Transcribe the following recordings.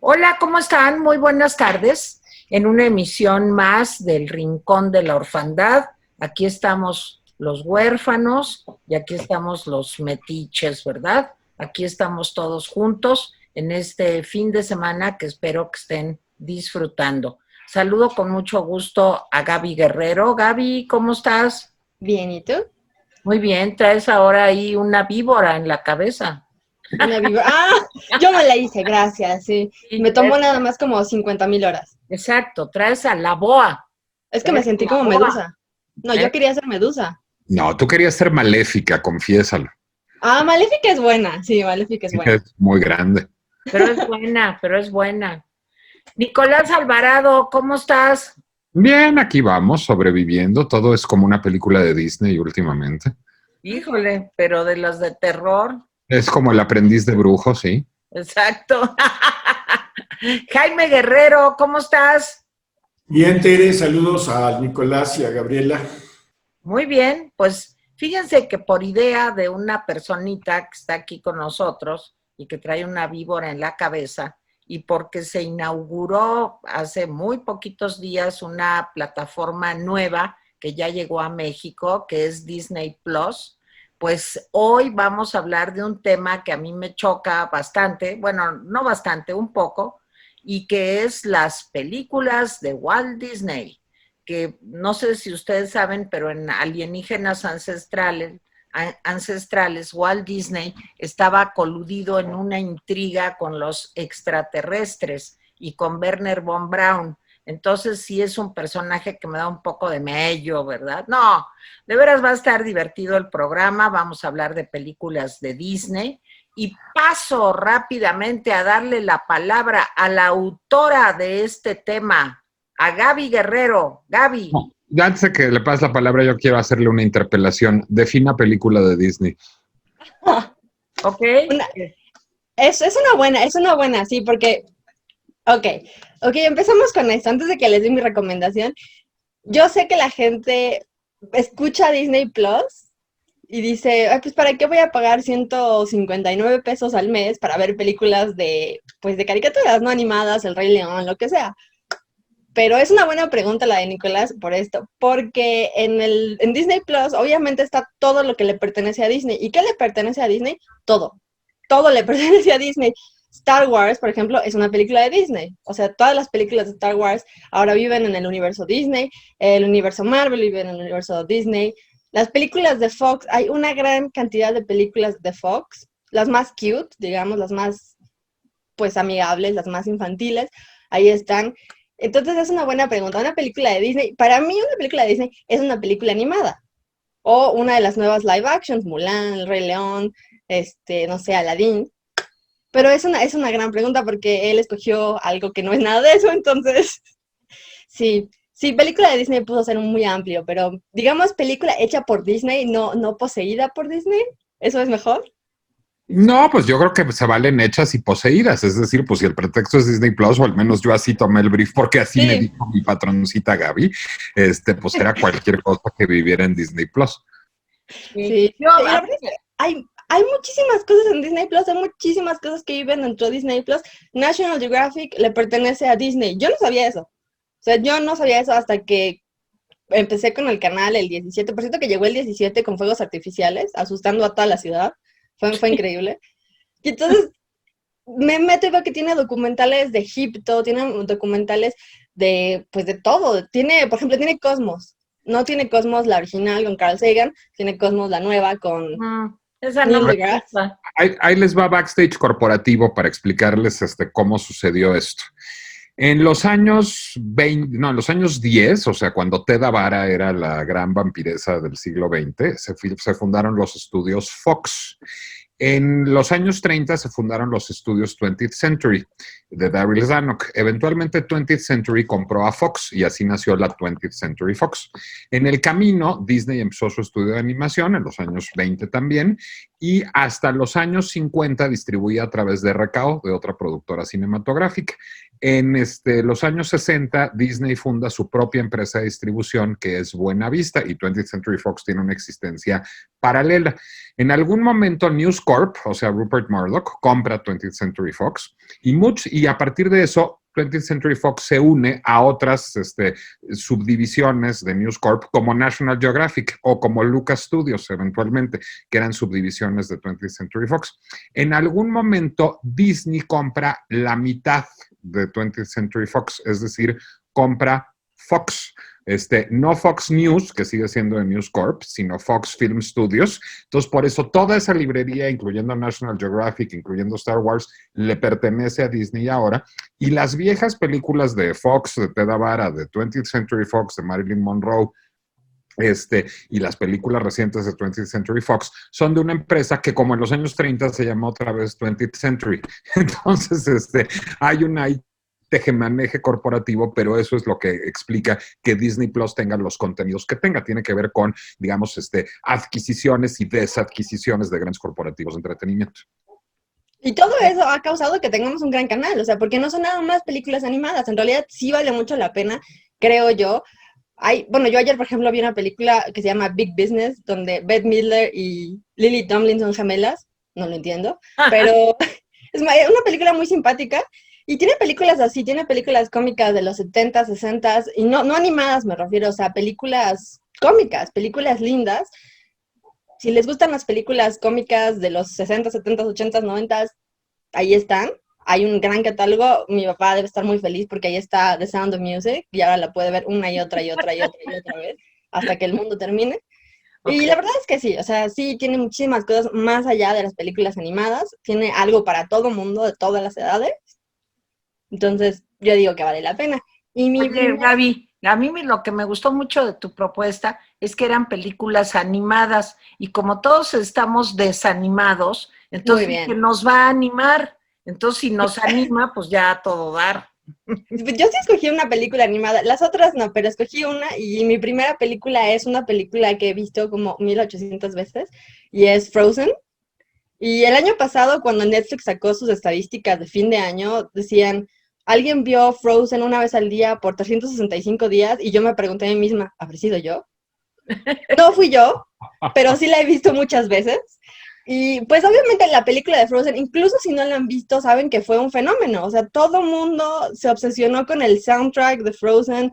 Hola, ¿cómo están? Muy buenas tardes. En una emisión más del Rincón de la Orfandad. Aquí estamos los huérfanos y aquí estamos los metiches, ¿verdad? Aquí estamos todos juntos en este fin de semana que espero que estén disfrutando. Saludo con mucho gusto a Gaby Guerrero. Gaby, ¿cómo estás? Bien, ¿y tú? Muy bien, traes ahora ahí una víbora en la cabeza. Una víbora. ¡Ah! Yo me la hice, gracias, sí. Sí, Me tomó nada más como 50,000 horas. exacto, traes a la boa. Es que me Traes a sentí la como boa. medusa. No, ¿Eh? yo quería ser medusa. No, tú querías ser maléfica, confiésalo. Ah, Maléfica es buena. Sí, Maléfica es buena. Es muy grande. Pero es buena, pero es buena. Nicolás Alvarado, ¿cómo estás? Bien, aquí vamos, sobreviviendo. Todo es como una película de Disney últimamente. Híjole, pero de las de terror. Es como el aprendiz de brujo, sí. Exacto. Jaime Guerrero, ¿cómo estás? Bien, Tere, saludos a Nicolás y a Gabriela. Muy bien, pues fíjense que por idea de una personita que está aquí con nosotros y que trae una víbora en la cabeza, y porque se inauguró hace muy poquitos días una plataforma nueva que ya llegó a México, que es Disney Plus, pues hoy vamos a hablar de un tema que a mí me choca bastante, bueno, no bastante, un poco, y que es las películas de Walt Disney, que no sé si ustedes saben, pero en Alienígenas Ancestrales, Walt Disney estaba coludido en una intriga con los extraterrestres y con Werner von Braun. Entonces sí es un personaje que me da un poco de mello, ¿verdad? No, de veras va a estar divertido el programa, vamos a hablar de películas de Disney y paso rápidamente a darle la palabra a la autora de este tema, a Gaby Guerrero. Gaby. No, ya antes de que le pases la palabra, yo quiero hacerle una interpelación. Defina película de Disney. ¿Ok? Una- es una buena, sí, porque, ok, empezamos con esto. Antes de que les dé mi recomendación, yo sé que la gente escucha Disney Plus y dice, "Ay, pues ¿para qué voy a pagar 159 pesos al mes para ver películas de, pues, de caricaturas, no animadas, El Rey León, lo que sea?" Pero es una buena pregunta la de Nicolás por esto, porque en Disney Plus obviamente está todo lo que le pertenece a Disney. ¿Y qué le pertenece a Disney? Todo. Todo le pertenece a Disney. Star Wars, por ejemplo, es una película de Disney. O sea, todas las películas de Star Wars ahora viven en el universo Disney, el universo Marvel vive en el universo Disney. Las películas de Fox, hay una gran cantidad de películas de Fox, las más cute, digamos, las más, pues, amigables, las más infantiles, ahí están. Entonces es una buena pregunta. Una película de Disney, para mí una película de Disney es una película animada. O una de las nuevas live actions, Mulan, El Rey León, no sé, Aladdin. Pero es una gran pregunta porque él escogió algo que no es nada de eso, entonces sí, sí, película de Disney pudo ser muy amplio, pero digamos película hecha por Disney, no, no poseída por Disney, ¿eso es mejor? No, pues yo creo que se valen hechas y poseídas. Es decir, pues si el pretexto es Disney Plus, o al menos yo así tomé el brief, porque así me Sí, dijo mi patroncita Gaby, pues era cualquier cosa que viviera en Disney Plus. Sí. sí. Yo, Y a la mí, verdad es que hay muchísimas cosas en Disney Plus, hay muchísimas cosas que viven dentro de Disney Plus. National Geographic le pertenece a Disney. Yo no sabía eso. O sea, yo no sabía eso hasta que empecé con el canal el 17. Por cierto que llegó el 17 con fuegos artificiales, asustando a toda la ciudad. Fue increíble. Y entonces me meto y veo que tiene documentales de Egipto, tiene documentales de, pues de todo. Tiene, por ejemplo, tiene Cosmos. No tiene Cosmos la original con Carl Sagan, tiene Cosmos la nueva con esa no Neil me deGrasse. gusta. Ahí les va backstage corporativo para explicarles cómo sucedió esto. En los años 20, no, en los años 10, o sea, cuando Teda Vara era la gran vampiresa del siglo XX, se fundaron los estudios Fox. En los años 30 se fundaron los estudios 20th Century de Daryl Zanuck. Eventualmente 20th Century compró a Fox y así nació la 20th Century Fox. En el camino, Disney empezó su estudio de animación en los años 20 también y hasta los años 50 distribuía a través de RKO, de otra productora cinematográfica. En los años 60, Disney funda su propia empresa de distribución, que es Buena Vista, y 20th Century Fox tiene una existencia paralela. En algún momento, News Corp, o sea, Rupert Murdoch, compra 20th Century Fox, y a partir de eso, 20th Century Fox se une a otras subdivisiones de News Corp como National Geographic o como Lucas Studios eventualmente, que eran subdivisiones de 20th Century Fox. En algún momento Disney compra la mitad de 20th Century Fox, es decir, compra Fox. No Fox News, que sigue siendo de News Corp, sino Fox Film Studios. Entonces, por eso toda esa librería, incluyendo National Geographic, incluyendo Star Wars, le pertenece a Disney ahora. Y las viejas películas de Fox, de Ted Avara, de 20th Century Fox, de Marilyn Monroe, y las películas recientes de 20th Century Fox son de una empresa que como en los años 30 se llamó otra vez 20th Century. Entonces, hay una tejemaneje corporativo, pero eso es lo que explica que Disney Plus tenga los contenidos que tenga. Tiene que ver con, digamos, adquisiciones y desadquisiciones de grandes corporativos de entretenimiento. Y todo eso ha causado que tengamos un gran canal, o sea, porque no son nada más películas animadas, en realidad sí vale mucho la pena, creo yo. Yo ayer, por ejemplo, vi una película que se llama Big Business, donde Bette Midler y Lily Tomlin son gemelas, no lo entiendo, pero es una película muy simpática. Y tiene películas así, tiene películas cómicas de los 70, 60, y no animadas me refiero, o sea, películas cómicas, películas lindas. Si les gustan las películas cómicas de los 60, 70, 80, 90, ahí están. Hay un gran catálogo, mi papá debe estar muy feliz porque ahí está The Sound of Music, y ahora la puede ver una y otra y otra y otra y otra vez, hasta que el mundo termine. Okay. Y la verdad es que sí, o sea, sí tiene muchísimas cosas más allá de las películas animadas, tiene algo para todo mundo, de todas las edades. Entonces, yo digo que vale la pena. Oye, Gaby, a mí lo que me gustó mucho de tu propuesta es que eran películas animadas y como todos estamos desanimados, entonces que nos va a animar. Entonces, si nos anima, pues ya a todo dar. Yo sí escogí una película animada, las otras no, pero escogí una y mi primera película es una película que he visto como 1800 veces y es Frozen. Y el año pasado, cuando Netflix sacó sus estadísticas de fin de año, decían, alguien vio Frozen una vez al día por 365 días y yo me pregunté a mí misma, ¿habré sido yo? No fui yo, pero sí la he visto muchas veces. Y pues obviamente la película de Frozen, incluso si no la han visto, saben que fue un fenómeno. O sea, todo el mundo se obsesionó con el soundtrack de Frozen.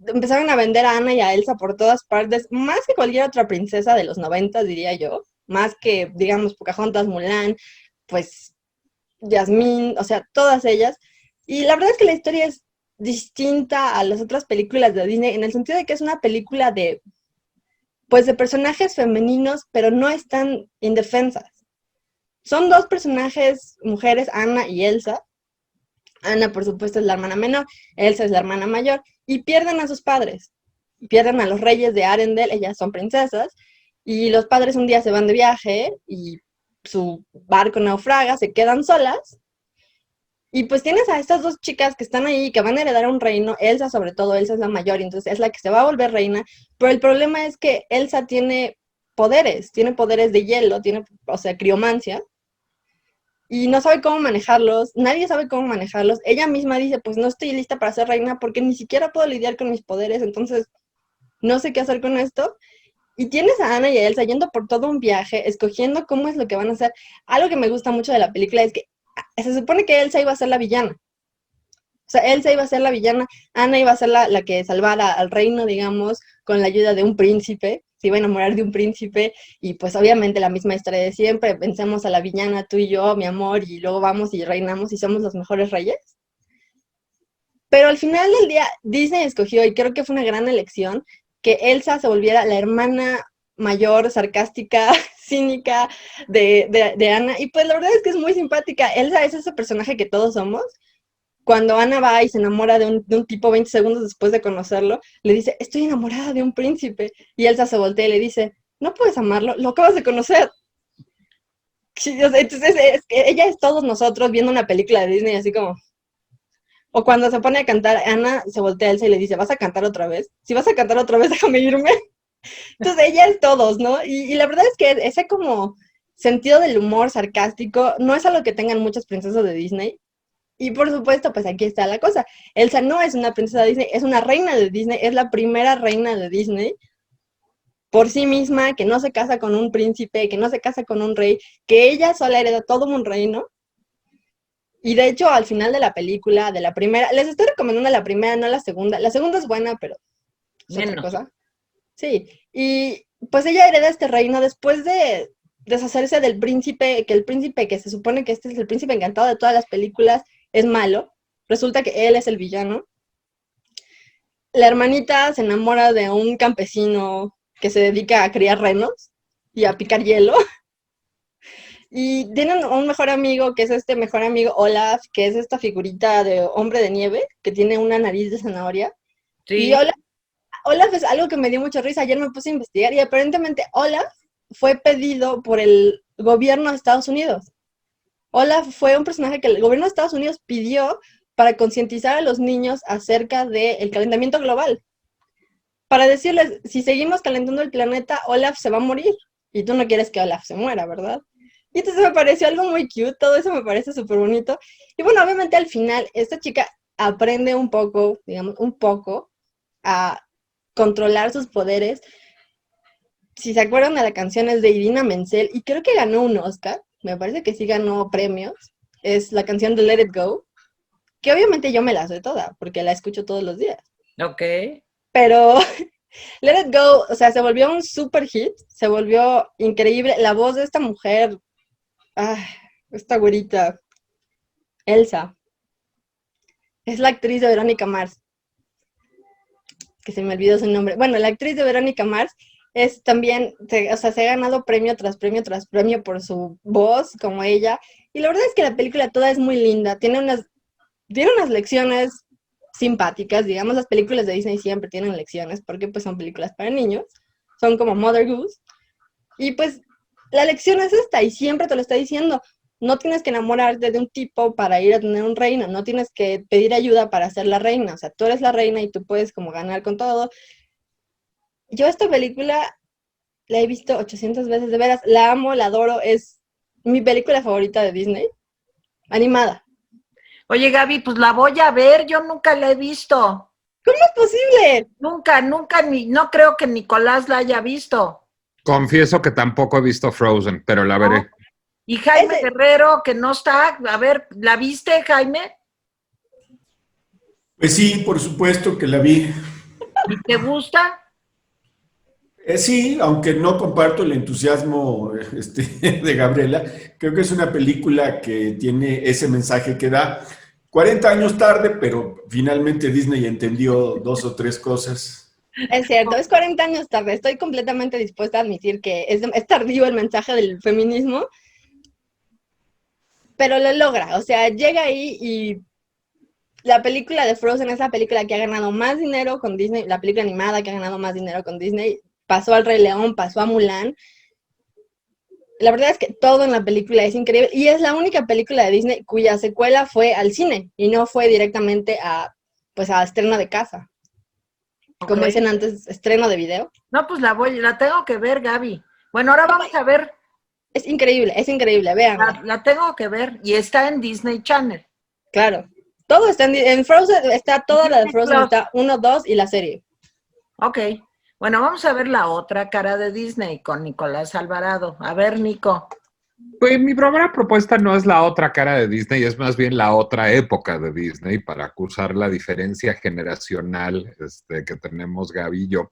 Empezaron a vender a Anna y a Elsa por todas partes, más que cualquier otra princesa de los 90, diría yo. Más que, digamos, Pocahontas, Mulan, pues Jasmine, o sea, todas ellas. Y la verdad es que la historia es distinta a las otras películas de Disney, en el sentido de que es una película de personajes femeninos, pero no están indefensas. Son dos personajes, mujeres, Anna y Elsa. Anna, por supuesto, es la hermana menor, Elsa es la hermana mayor, y pierden a sus padres. Pierden a los reyes de Arendelle, ellas son princesas, y los padres un día se van de viaje, y su barco naufraga, se quedan solas, y pues tienes a estas dos chicas que están ahí, que van a heredar un reino, Elsa sobre todo, Elsa es la mayor, y entonces es la que se va a volver reina, pero el problema es que Elsa tiene poderes de hielo, criomancia, y no sabe cómo manejarlos, nadie sabe cómo manejarlos, ella misma dice, pues no estoy lista para ser reina porque ni siquiera puedo lidiar con mis poderes, entonces no sé qué hacer con esto. Y tienes a Anna y a Elsa yendo por todo un viaje, escogiendo cómo es lo que van a hacer. Algo que me gusta mucho de la película es que se supone que Elsa iba a ser la villana. O sea, Elsa iba a ser la villana, Anna iba a ser la que salvara al reino, digamos, con la ayuda de un príncipe. Se iba a enamorar de un príncipe y pues obviamente la misma historia de siempre. Vencemos a la villana, tú y yo, mi amor, y luego vamos y reinamos y somos los mejores reyes. Pero al final del día, Disney escogió, y creo que fue una gran elección, que Elsa se volviera la hermana mayor, sarcástica, cínica de Anna. Y pues la verdad es que es muy simpática. Elsa es ese personaje que todos somos. Cuando Anna va y se enamora de un tipo 20 segundos después de conocerlo, le dice, estoy enamorada de un príncipe. Y Elsa se voltea y le dice, no puedes amarlo, lo acabas de conocer. Entonces ella es todos nosotros viendo una película de Disney así como... O cuando se pone a cantar, Anna se voltea a Elsa y le dice, ¿vas a cantar otra vez? Si vas a cantar otra vez, déjame irme. Entonces ella es todos, ¿no? Y la verdad es que ese como sentido del humor sarcástico no es algo que tengan muchas princesas de Disney. Y por supuesto, pues aquí está la cosa. Elsa no es una princesa de Disney, es una reina de Disney, es la primera reina de Disney por sí misma, que no se casa con un príncipe, que no se casa con un rey, que ella sola hereda todo un reino. Y de hecho, al final de la película, de la primera, les estoy recomendando la primera, no la segunda. La segunda es buena, pero es otra cosa. Sí, y pues ella hereda este reino después de deshacerse del príncipe, que el príncipe que se supone que este es el príncipe encantado de todas las películas, es malo. Resulta que él es el villano. La hermanita se enamora de un campesino que se dedica a criar renos y a picar hielo. Y tienen un mejor amigo, que es este mejor amigo Olaf, que es esta figurita de hombre de nieve, que tiene una nariz de zanahoria. Sí. Y Olaf es algo que me dio mucha risa. Ayer me puse a investigar y aparentemente Olaf fue pedido por el gobierno de Estados Unidos. Olaf fue un personaje que el gobierno de Estados Unidos pidió para concientizar a los niños acerca del calentamiento global. Para decirles, si seguimos calentando el planeta, Olaf se va a morir. Y tú no quieres que Olaf se muera, ¿verdad? Y entonces me pareció algo muy cute, todo eso me parece súper bonito. Y bueno, obviamente al final, esta chica aprende un poco, digamos, a controlar sus poderes. Si se acuerdan de la canción es de Idina Menzel, y creo que ganó un Oscar, me parece que sí ganó premios, es la canción de Let It Go, que obviamente yo me la sé toda, porque la escucho todos los días. Ok. Pero Let It Go, o sea, se volvió un super hit, se volvió increíble. La voz de esta mujer, esta güerita, Elsa, es la actriz de Verónica Mars, que se me olvidó su nombre. Bueno, la actriz de Verónica Mars es también, se ha ganado premio tras premio tras premio por su voz, como ella. Y la verdad es que la película toda es muy linda, tiene unas lecciones simpáticas, digamos, las películas de Disney siempre tienen lecciones, porque pues son películas para niños, son como Mother Goose, y pues la lección es esta, y siempre te lo está diciendo, no tienes que enamorarte de un tipo para ir a tener un reino, no tienes que pedir ayuda para ser la reina, o sea, tú eres la reina y tú puedes como ganar con todo. Yo esta película la he visto 800 veces, de veras, la amo, la adoro, es mi película favorita de Disney, animada. Oye, Gaby, pues la voy a ver, yo nunca la he visto. ¿Cómo es posible? Nunca, no creo que Nicolás la haya visto. Confieso que tampoco he visto Frozen, pero la veré. Y Jaime Guerrero, que no está, a ver, ¿la viste, Jaime? Pues sí, por supuesto que la vi. ¿Y te gusta? Sí, aunque no comparto el entusiasmo de Gabriela, creo que es una película que tiene ese mensaje que da 40 años tarde, pero finalmente Disney entendió dos o tres cosas. Es cierto, es 40 años tarde. Estoy completamente dispuesta a admitir que es tardío el mensaje del feminismo, pero lo logra. O sea, llega ahí y la película de Frozen es la película que ha ganado más dinero con Disney, la película animada que ha ganado más dinero con Disney. Pasó al Rey León, pasó a Mulan. La verdad es que todo en la película es increíble y es la única película de Disney cuya secuela fue al cine y no fue directamente a estreno de casa. Okay. Como dicen antes, estreno de video. No, pues la tengo que ver, Gaby. Bueno, ahora vamos a ver. Es increíble, vean. La tengo que ver y está en Disney Channel. Claro. Todo está en Frozen, está toda la de Frozen, está 1, 2 y la serie. Ok. Bueno, vamos a ver la otra cara de Disney con Nicolás Alvarado. A ver, Nico. Pues mi primera propuesta no es la otra cara de Disney, es más bien la otra época de Disney para acusar la diferencia generacional que tenemos Gaby y yo.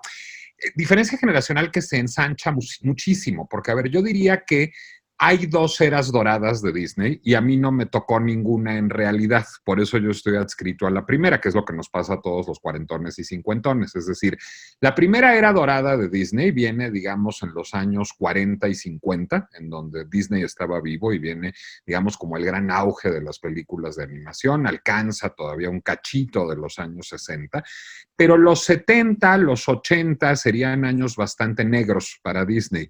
Diferencia generacional que se ensancha muchísimo, porque, a ver, yo diría que hay dos eras doradas de Disney y a mí no me tocó ninguna en realidad. Por eso yo estoy adscrito a la primera, que es lo que nos pasa a todos los cuarentones y cincuentones. Es decir, la primera era dorada de Disney viene, digamos, en los años 40 y 50, en donde Disney estaba vivo y viene, digamos, como el gran auge de las películas de animación. Alcanza todavía un cachito de los años 60. Pero los 70, los 80 serían años bastante negros para Disney.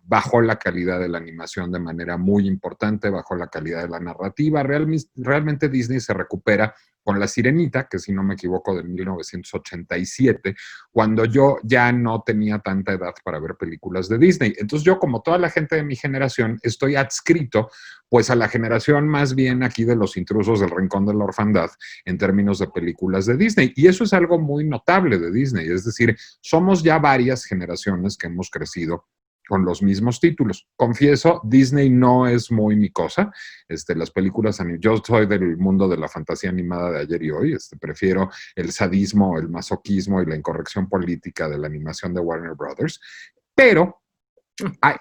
Bajó la calidad de la animación de manera muy importante, bajó la calidad de la narrativa. Realmente Disney se recupera con La Sirenita, que si no me equivoco de 1987, cuando yo ya no tenía tanta edad para ver películas de Disney. Entonces yo, como toda la gente de mi generación, estoy adscrito pues a la generación más bien aquí de los intrusos del Rincón de la Orfandad en términos de películas de Disney. Y eso es algo muy notable de Disney, es decir, somos ya varias generaciones que hemos crecido con los mismos títulos. Confieso, Disney no es muy mi cosa. Las películas, yo soy del mundo de la fantasía animada de ayer y hoy. Prefiero el sadismo, el masoquismo y la incorrección política de la animación de Warner Brothers. Pero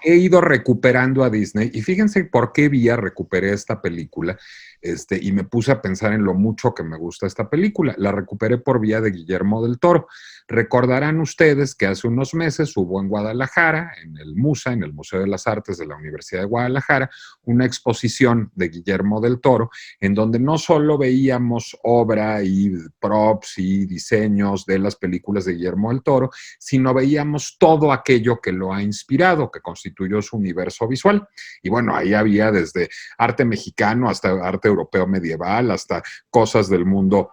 he ido recuperando a Disney y fíjense por qué vía recuperé esta película y me puse a pensar en lo mucho que me gusta esta película. La recuperé por vía de Guillermo del Toro. Recordarán ustedes que hace unos meses hubo en Guadalajara, en el MUSA, en el Museo de las Artes de la Universidad de Guadalajara, una exposición de Guillermo del Toro en donde no solo veíamos obra y props y diseños de las películas de Guillermo del Toro, sino veíamos todo aquello que lo ha inspirado, que constituyó su universo visual. Y bueno, ahí había desde arte mexicano hasta arte europeo medieval, hasta cosas del mundo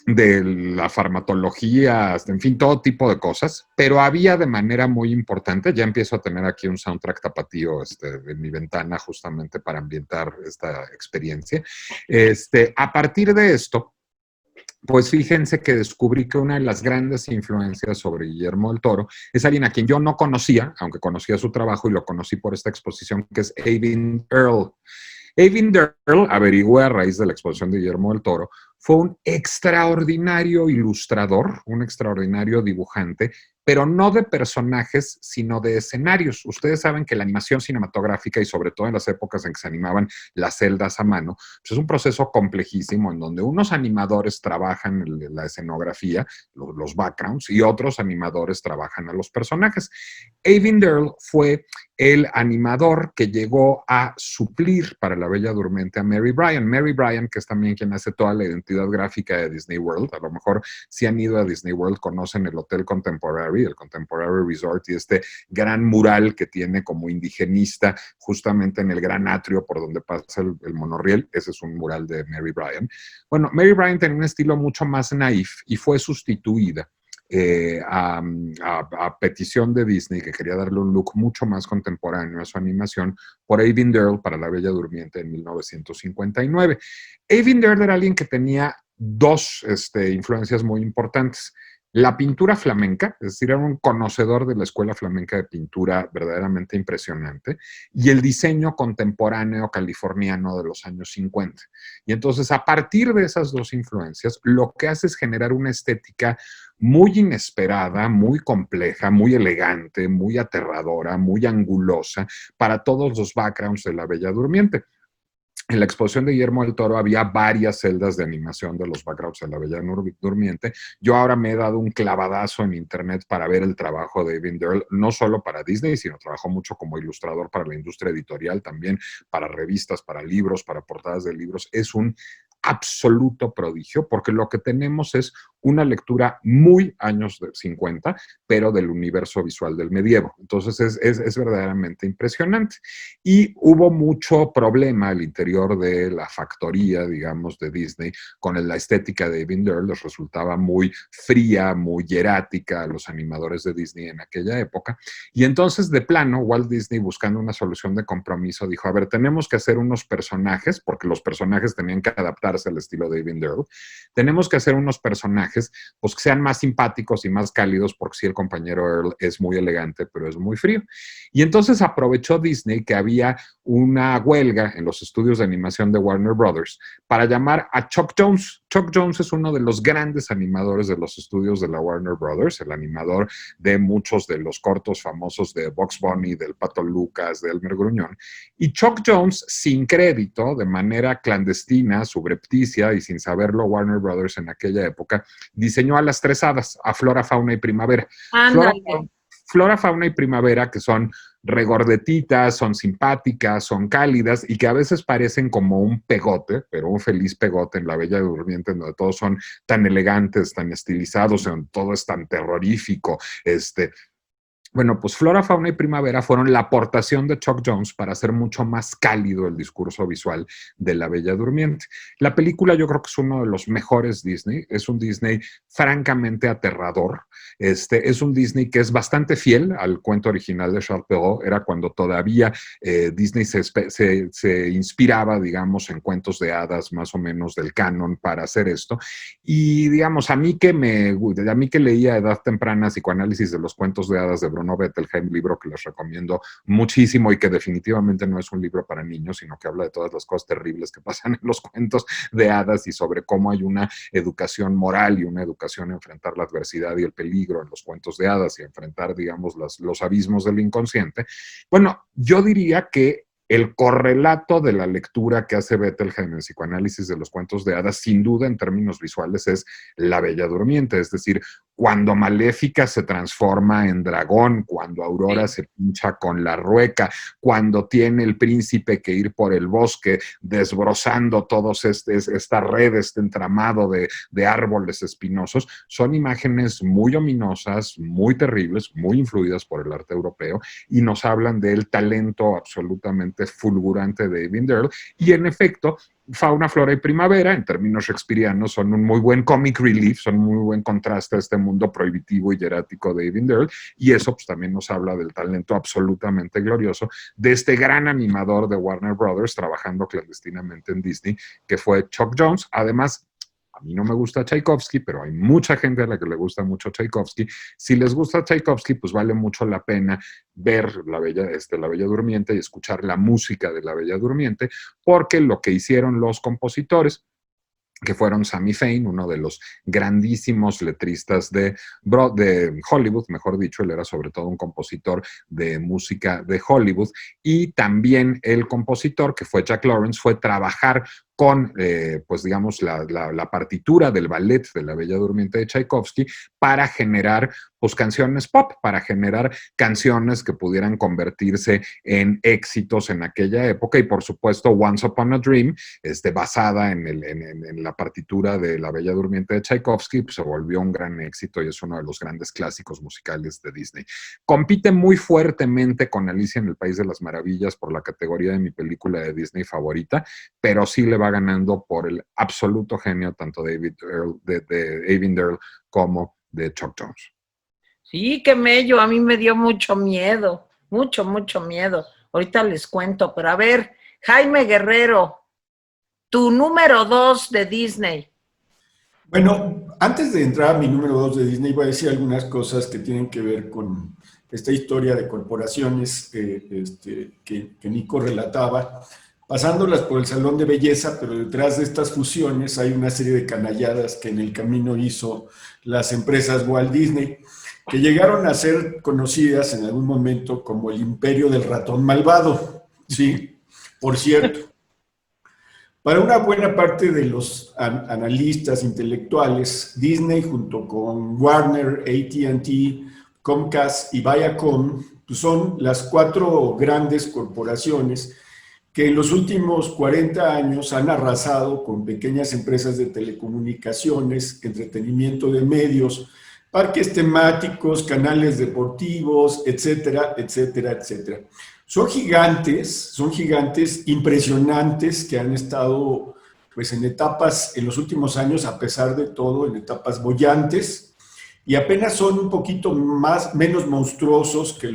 de la farmacología, hasta, en fin, todo tipo de cosas, pero había de manera muy importante, ya empiezo a tener aquí un soundtrack tapatío en mi ventana justamente para ambientar esta experiencia. A partir de esto, pues fíjense que descubrí que una de las grandes influencias sobre Guillermo del Toro es alguien a quien yo no conocía, aunque conocía su trabajo y lo conocí por esta exposición, que es Eyvind Earle. Eyvind Earle, averigüé a raíz de la exposición de Guillermo del Toro, fue un extraordinario ilustrador, un extraordinario dibujante, pero no de personajes, sino de escenarios. Ustedes saben que la animación cinematográfica, y sobre todo en las épocas en que se animaban las celdas a mano, pues es un proceso complejísimo en donde unos animadores trabajan la escenografía, los backgrounds, y otros animadores trabajan a los personajes. Eyvind Earle fue el animador que llegó a suplir para La Bella Durmiente a Mary Bryan. Mary Bryan, que es también quien hace toda la identidad gráfica de Disney World. A lo mejor si han ido a Disney World conocen el Hotel Contemporary, el Contemporary Resort, y este gran mural que tiene como indigenista justamente en el gran atrio por donde pasa el monorriel. Ese es un mural de Mary Bryan. Bueno, Mary Bryan tenía un estilo mucho más naif y fue sustituida a petición de Disney, que quería darle un look mucho más contemporáneo a su animación, por Eyvind Earle para La Bella Durmiente en 1959. Eyvind Earle era alguien que tenía dos influencias muy importantes. La pintura flamenca, es decir, era un conocedor de la escuela flamenca de pintura verdaderamente impresionante, y el diseño contemporáneo californiano de los años 50. Y entonces, a partir de esas dos influencias, lo que hace es generar una estética muy inesperada, muy compleja, muy elegante, muy aterradora, muy angulosa para todos los backgrounds de La Bella Durmiente. En la exposición de Guillermo del Toro había varias celdas de animación de los backgrounds de La Bella Durmiente. Yo ahora me he dado un clavadazo en internet para ver el trabajo de Eyvind Earle, no solo para Disney, sino trabajó mucho como ilustrador para la industria editorial, también para revistas, para libros, para portadas de libros. Es un absoluto prodigio, porque lo que tenemos es una lectura muy años 50, pero del universo visual del medievo. Entonces es verdaderamente impresionante. Y hubo mucho problema al interior de la factoría, digamos, de Disney, con la estética de Eyvind Earle. Les resultaba muy fría, muy hierática a los animadores de Disney en aquella época. Y entonces, de plano, Walt Disney, buscando una solución de compromiso, dijo, a ver, tenemos que hacer unos personajes, porque los personajes tenían que adaptarse al estilo de Eyvind Earle. Tenemos que hacer unos personajes pues que sean más simpáticos y más cálidos, porque sí, el compañero Earle es muy elegante, pero es muy frío. Y entonces aprovechó Disney que había una huelga en los estudios de animación de Warner Brothers para llamar a Chuck Jones. Chuck Jones es uno de los grandes animadores de los estudios de la Warner Brothers, el animador de muchos de los cortos famosos de Bugs Bunny, del Pato Lucas, de Elmer Gruñón. Y Chuck Jones, sin crédito, de manera clandestina, subrepticia y sin saberlo Warner Brothers en aquella época, diseñó a las tres hadas, a Flora, Fauna y Primavera. Flora, Fauna y Primavera, que son regordetitas, son simpáticas, son cálidas y que a veces parecen como un pegote, pero un feliz pegote en La Bella Durmiente, donde todos son tan elegantes, tan estilizados, todo es tan terrorífico, Bueno, pues Flora, Fauna y Primavera fueron la aportación de Chuck Jones para hacer mucho más cálido el discurso visual de La Bella Durmiente. La película yo creo que es uno de los mejores Disney, es un Disney francamente aterrador, es un Disney que es bastante fiel al cuento original de Charles Perrault, era cuando todavía Disney se inspiraba, digamos, en cuentos de hadas más o menos del canon para hacer esto. Y digamos, a mí que leía a edad temprana psicoanálisis de los cuentos de hadas de Bruno Bettelheim, libro que les recomiendo muchísimo y que definitivamente no es un libro para niños, sino que habla de todas las cosas terribles que pasan en los cuentos de hadas y sobre cómo hay una educación moral y una educación a enfrentar la adversidad y el peligro en los cuentos de hadas y a enfrentar, digamos, los abismos del inconsciente. Bueno, yo diría que el correlato de la lectura que hace Bettelheim en psicoanálisis de los cuentos de hadas, sin duda en términos visuales, es La Bella Durmiente, es decir, cuando Maléfica se transforma en dragón, cuando Aurora se pincha con la rueca, cuando tiene el príncipe que ir por el bosque, desbrozando todos esta red, este entramado de árboles espinosos, son imágenes muy ominosas, muy terribles, muy influidas por el arte europeo y nos hablan del talento absolutamente fulgurante de Eyvind Earle. Y en efecto, Fauna, Flora y Primavera, en términos shakespearianos, son un muy buen comic relief, son un muy buen contraste a este mundo prohibitivo y hierático de Eyvind Earle, y eso pues también nos habla del talento absolutamente glorioso de este gran animador de Warner Brothers trabajando clandestinamente en Disney, que fue Chuck Jones. Además, a mí no me gusta Tchaikovsky, pero hay mucha gente a la que le gusta mucho Tchaikovsky. Si les gusta Tchaikovsky, pues vale mucho la pena ver la Bella Durmiente y escuchar la música de La Bella Durmiente, porque lo que hicieron los compositores, que fueron Sammy Fain, uno de los grandísimos letristas de Hollywood, mejor dicho, él era sobre todo un compositor de música de Hollywood, y también el compositor, que fue Jack Lawrence, fue trabajar con, pues digamos, la partitura del ballet de La Bella Durmiente de Tchaikovsky para generar, pues, canciones pop, para generar canciones que pudieran convertirse en éxitos en aquella época. Y, por supuesto, Once Upon a Dream, basada en la partitura de La Bella Durmiente de Tchaikovsky, pues, se volvió un gran éxito y es uno de los grandes clásicos musicales de Disney. Compite muy fuertemente con Alicia en el País de las Maravillas por la categoría de mi película de Disney favorita, pero sí le va ganando por el absoluto genio tanto de Eyvind Earle como de Chuck Jones. Sí, qué mello, a mí me dio mucho miedo, mucho miedo. Ahorita les cuento, pero a ver, Jaime Guerrero, tu número 2 de Disney. Bueno, antes de entrar a mi número 2 de Disney, voy a decir algunas cosas que tienen que ver con esta historia de corporaciones que Nico relataba, pasándolas por el salón de belleza, pero detrás de estas fusiones hay una serie de canalladas que en el camino hizo las empresas Walt Disney, que llegaron a ser conocidas en algún momento como el imperio del ratón malvado. Sí, por cierto. Para una buena parte de los analistas intelectuales, Disney junto con Warner, AT&T, Comcast y Viacom pues son las 4 grandes corporaciones que en los últimos 40 años han arrasado con pequeñas empresas de telecomunicaciones, entretenimiento de medios, parques temáticos, canales deportivos, etcétera, etcétera, etcétera. Son gigantes impresionantes que han estado pues en etapas en los últimos años, a pesar de todo, en etapas bollantes, y apenas son un poquito menos monstruosos que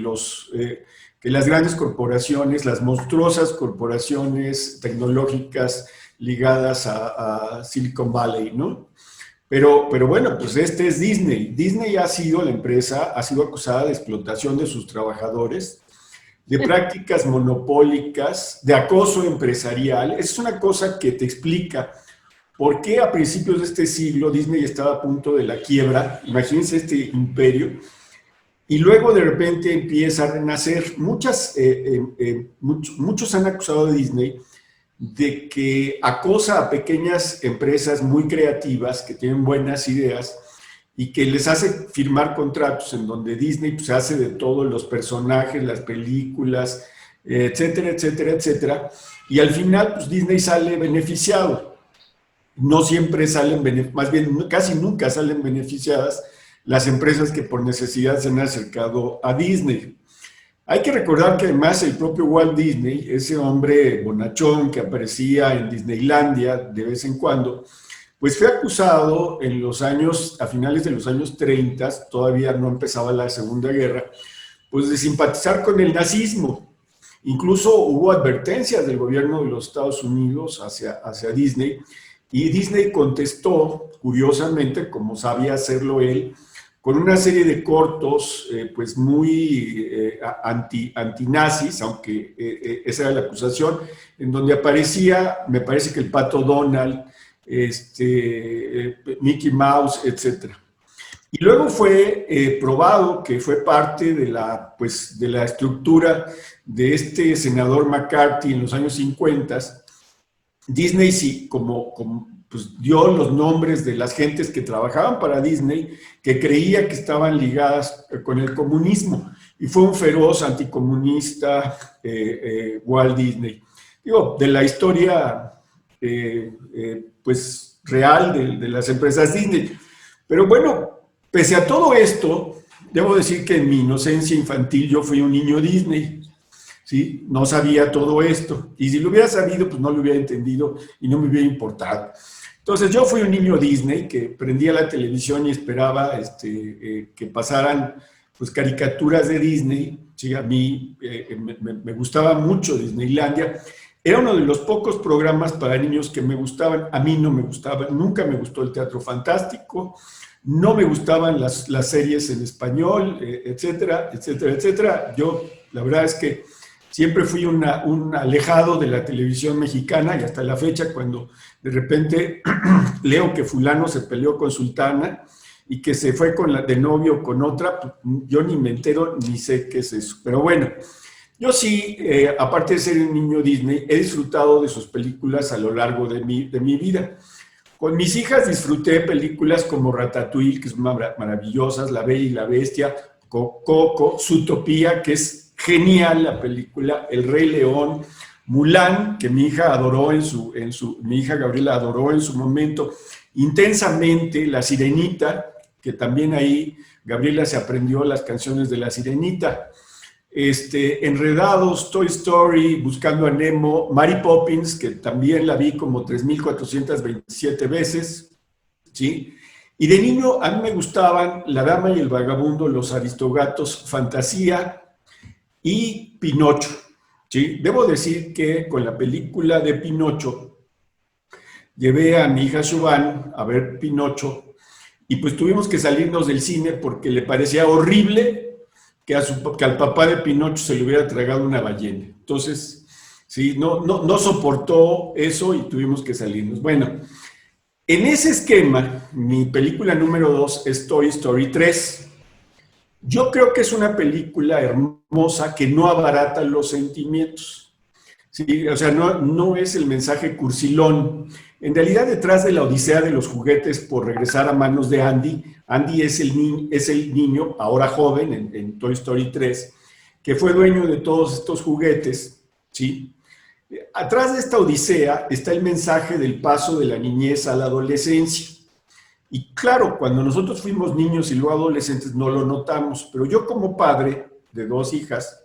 las grandes corporaciones, las monstruosas corporaciones tecnológicas ligadas a Silicon Valley, ¿no? Pero bueno, pues este es Disney. Disney ha sido acusada de explotación de sus trabajadores, de prácticas monopólicas, de acoso empresarial. Es una cosa que te explica por qué a principios de este siglo Disney estaba a punto de la quiebra. Imagínense este imperio. Y luego de repente empieza a renacer. Muchos han acusado de Disney de que acosa a pequeñas empresas muy creativas que tienen buenas ideas y que les hace firmar contratos en donde Disney pues, hace de todo, los personajes, las películas, etcétera, etcétera, etcétera. Y al final pues, Disney sale beneficiado. No siempre salen, más bien casi nunca salen beneficiadas las empresas que por necesidad se han acercado a Disney. Hay que recordar que además el propio Walt Disney, ese hombre bonachón que aparecía en Disneylandia de vez en cuando, pues fue acusado en los años, a finales de los años 30, todavía no empezaba la Segunda Guerra, pues de simpatizar con el nazismo. Incluso hubo advertencias del gobierno de los Estados Unidos hacia Disney, y Disney contestó, curiosamente, como sabía hacerlo él, con una serie de cortos pues muy antinazis, aunque esa era la acusación, en donde aparecía, me parece que el Pato Donald, Mickey Mouse, etc. Y luego fue probado que fue parte de la estructura de este senador McCarthy en los años 50. Disney sí, pues dio los nombres de las gentes que trabajaban para Disney, que creía que estaban ligadas con el comunismo, y fue un feroz anticomunista Walt Disney. Digo, de la historia pues real de las empresas Disney. Pero bueno, pese a todo esto, debo decir que en mi inocencia infantil yo fui un niño Disney. ¿Sí? No sabía todo esto, y si lo hubiera sabido, pues no lo hubiera entendido y no me hubiera importado. Entonces yo fui un niño Disney que prendía la televisión y esperaba que pasaran pues caricaturas de Disney. Sí, a mí me gustaba mucho Disneylandia. Era uno de los pocos programas para niños que me gustaban. A mí no me gustaba, nunca me gustó el teatro fantástico, no me gustaban las series en español, etcétera, etcétera, etcétera. Yo, la verdad es que siempre fui un alejado de la televisión mexicana, y hasta la fecha, cuando de repente leo que fulano se peleó con Sultana y que se fue de novio con otra, pues, yo ni me entero ni sé qué es eso. Pero bueno, yo sí, aparte de ser un niño Disney, he disfrutado de sus películas a lo largo de mi vida. Con mis hijas disfruté películas como Ratatouille, que son maravillosas, La Bella y la Bestia, Coco, Zootopia, que es genial la película, El Rey León, Mulan, que mi hija adoró mi hija Gabriela adoró en su momento intensamente, La Sirenita, que también ahí Gabriela se aprendió las canciones de La Sirenita, Enredados, Toy Story, Buscando a Nemo, Mary Poppins, que también la vi como 3,427 veces, ¿sí? Y de niño a mí me gustaban La Dama y el Vagabundo, Los Aristogatos, Fantasía y Pinocho, ¿sí? Debo decir que con la película de Pinocho llevé a mi hija Siobhan a ver Pinocho, y pues tuvimos que salirnos del cine porque le parecía horrible que al papá de Pinocho se le hubiera tragado una ballena. Entonces, sí, no soportó eso y tuvimos que salirnos. Bueno, en ese esquema, mi película número 2 es Toy Story 3. Yo creo que es una película hermosa que no abarata los sentimientos. Sí, o sea, no es el mensaje cursilón. En realidad, detrás de la odisea de los juguetes por regresar a manos de Andy es el niño, ahora joven, en Toy Story 3, que fue dueño de todos estos juguetes, ¿sí? Atrás de esta odisea está el mensaje del paso de la niñez a la adolescencia. Y claro, cuando nosotros fuimos niños y luego adolescentes no lo notamos, pero yo como padre de 2 hijas,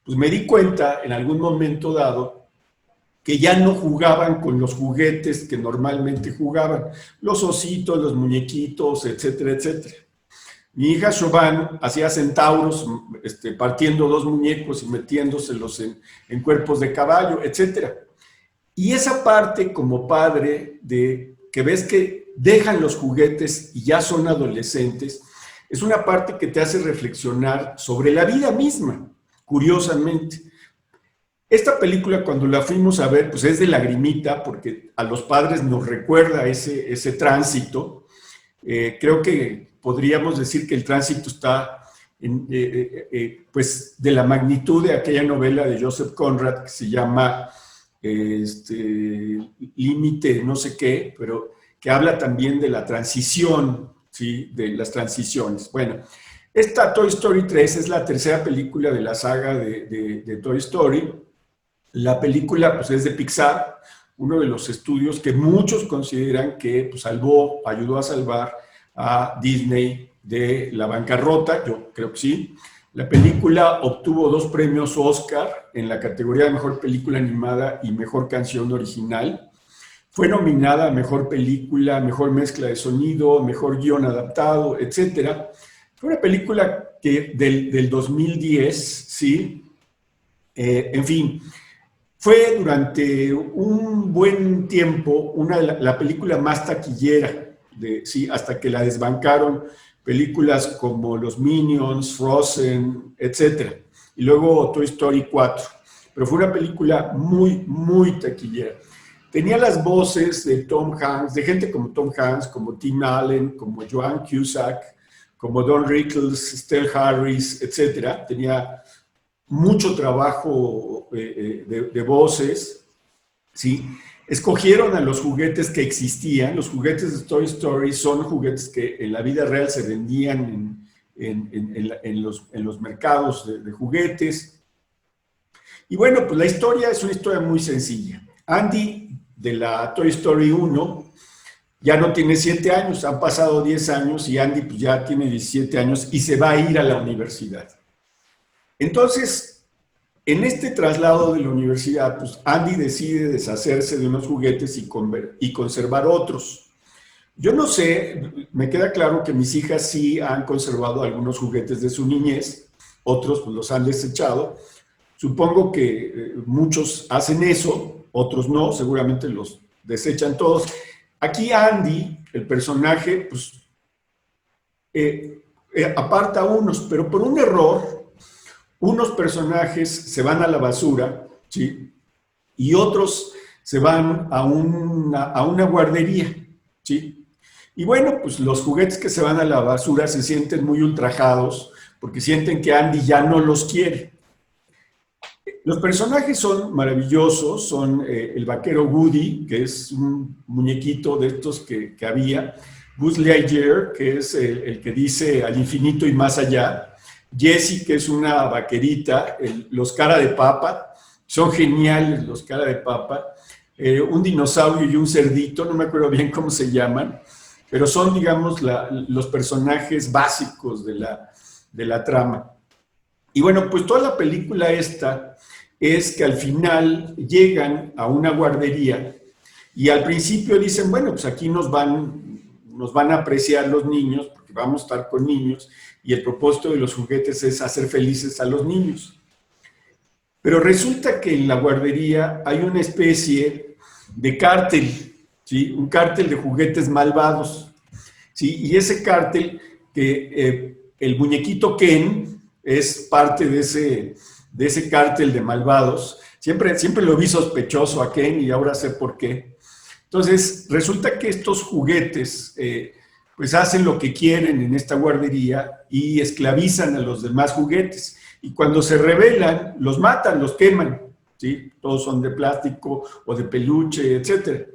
pues me di cuenta en algún momento dado que ya no jugaban con los juguetes que normalmente jugaban, los ositos, los muñequitos, etcétera, etcétera. Mi hija Siobhan hacía centauros, partiendo 2 muñecos y metiéndoselos en cuerpos de caballo, etcétera. Y esa parte como padre de que ves que dejan los juguetes y ya son adolescentes, es una parte que te hace reflexionar sobre la vida misma, curiosamente. Esta película, cuando la fuimos a ver, pues es de lagrimita, porque a los padres nos recuerda ese tránsito. Creo que podríamos decir que el tránsito está pues de la magnitud de aquella novela de Joseph Conrad que se llama Límite no sé qué, pero que habla también de la transición, ¿sí? De las transiciones. Bueno, esta Toy Story 3 es la tercera película de la saga de Toy Story. La película pues, es de Pixar, uno de los estudios que muchos consideran que pues, ayudó a salvar a Disney de la bancarrota, yo creo que sí. La película obtuvo 2 premios Oscar en la categoría de Mejor Película Animada y Mejor Canción Original. Fue nominada a Mejor Película, Mejor Mezcla de Sonido, Mejor Guión Adaptado, etc. Fue una película que del 2010, ¿sí? En fin, fue durante un buen tiempo la película más taquillera, ¿sí? Hasta que la desbancaron películas como Los Minions, Frozen, etc. Y luego Toy Story 4. Pero fue una película muy, muy taquillera. Tenía las voces de Tom Hanks, de gente como Tom Hanks, como Tim Allen, como Joan Cusack, como Don Rickles, Stell Harris, etc. Tenía mucho trabajo de voces, ¿sí? Escogieron a los juguetes que existían. Los juguetes de Toy Story son juguetes que en la vida real se vendían en los mercados de juguetes. Y bueno, pues la historia es una historia muy sencilla. Andy, de la Toy Story 1, ya no tiene 7 años, han pasado 10 años y Andy pues ya tiene 17 años y se va a ir a la universidad. Entonces, en este traslado de la universidad, pues Andy decide deshacerse de unos juguetes y conservar otros. Yo no sé, me queda claro que mis hijas sí han conservado algunos juguetes de su niñez, otros pues los han desechado. Supongo que muchos hacen eso, otros no, seguramente los desechan todos. Aquí Andy, el personaje, pues aparta a unos, pero por un error, unos personajes se van a la basura, ¿sí? Y otros se van a una guardería, ¿sí? Y bueno, pues los juguetes que se van a la basura se sienten muy ultrajados porque sienten que Andy ya no los quiere. Los personajes son maravillosos, son el vaquero Woody, que es un muñequito de estos que había, Buzz Lightyear, que es el que dice al infinito y más allá, Jessie, que es una vaquerita, los cara de papa, son geniales los cara de papa, un dinosaurio y un cerdito, no me acuerdo bien cómo se llaman, pero son, digamos, los personajes básicos de la trama. Y bueno, pues toda la película esta es que al final llegan a una guardería y al principio dicen, bueno, pues aquí nos van a apreciar los niños porque vamos a estar con niños y el propósito de los juguetes es hacer felices a los niños. Pero resulta que en la guardería hay una especie de cártel, ¿sí? Un cártel de juguetes malvados, ¿sí? Y ese cártel, que el muñequito Ken es parte de ese cártel de malvados. Siempre lo vi sospechoso a Ken y ahora sé por qué. Entonces, resulta que estos juguetes pues hacen lo que quieren en esta guardería y esclavizan a los demás juguetes. Y cuando se rebelan, los matan, los queman, ¿sí? Todos son de plástico o de peluche, etc.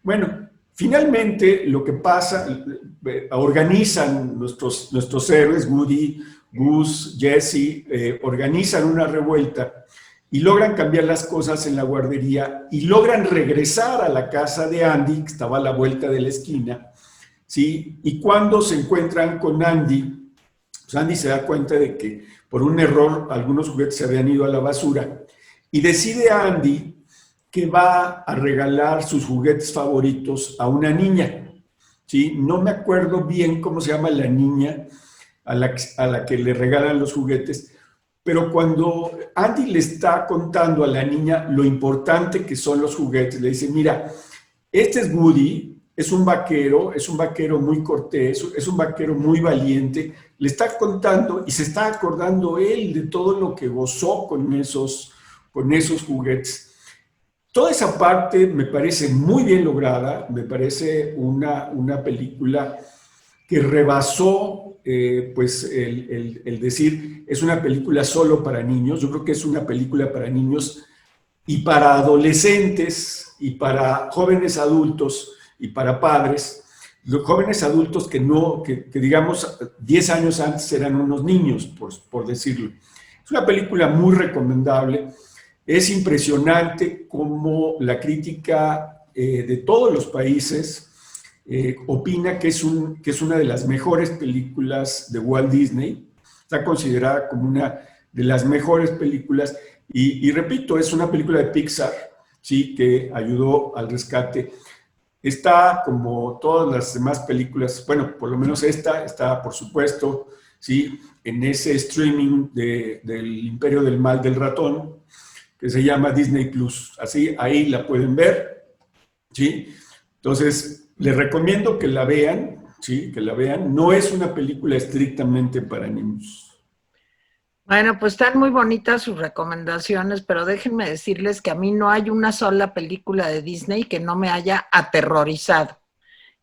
Bueno, finalmente lo que pasa, organizan nuestros héroes, Woody, Buzz, Jessie, organizan una revuelta y logran cambiar las cosas en la guardería y logran regresar a la casa de Andy, que estaba a la vuelta de la esquina, ¿sí? Y cuando se encuentran con Andy, pues Andy se da cuenta de que por un error algunos juguetes se habían ido a la basura y decide Andy que va a regalar sus juguetes favoritos a una niña, ¿sí? No me acuerdo bien cómo se llama la niña a la que le regalan los juguetes, pero cuando Andy le está contando a la niña lo importante que son los juguetes, le dice, mira, este es Woody, es un vaquero muy cortés, es un vaquero muy valiente, le está contando y se está acordando él de todo lo que gozó con esos juguetes. Toda esa parte me parece muy bien lograda, me parece una película que rebasó pues el decir es una película solo para niños. Yo creo que es una película para niños y para adolescentes y para jóvenes adultos y para padres. Los jóvenes adultos que digamos 10 años antes eran unos niños, por decirlo. Es una película muy recomendable. Es impresionante cómo la crítica de todos los países opina que es una de las mejores películas de Walt Disney. Está considerada como una de las mejores películas. Y repito, es una película de Pixar, ¿sí? Que ayudó al rescate. Está, como todas las demás películas, bueno, por lo menos esta está, por supuesto, ¿sí? En ese streaming del Imperio del Mal del Ratón, que se llama Disney Plus. Así, ahí la pueden ver, ¿sí? Entonces, les recomiendo que la vean, ¿sí? Que la vean. No es una película estrictamente para niños. Bueno, pues están muy bonitas sus recomendaciones, pero déjenme decirles que a mí no hay una sola película de Disney que no me haya aterrorizado.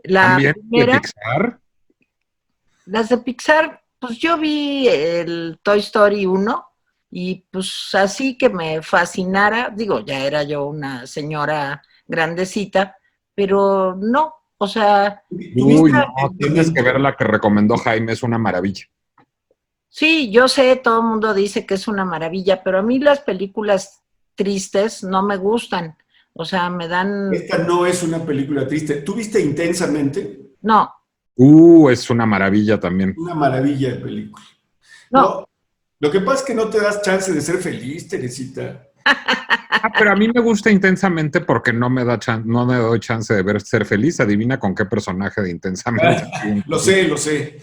La También de primera, Pixar. las de Pixar, pues yo vi el Toy Story 1 y pues así que me fascinara, digo, ya era yo una señora grandecita, pero no, o sea, Uy, ¿Tuviste no, tienes que ver Encanto? la que recomendó Jaime, es una maravilla. sí, yo sé, todo el mundo dice que es una maravilla, pero a mí las películas tristes no me gustan, o sea, me dan, Esta no es una película triste. ¿Tuviste Intensamente? no, Es una maravilla también. Una maravilla de película. no. No, lo que pasa es que no te das chance de ser feliz, Teresita. Pero a mí me gusta intensamente porque no me doy chance de ver ser feliz. Adivina con qué personaje de intensamente. Lo sé, lo sé.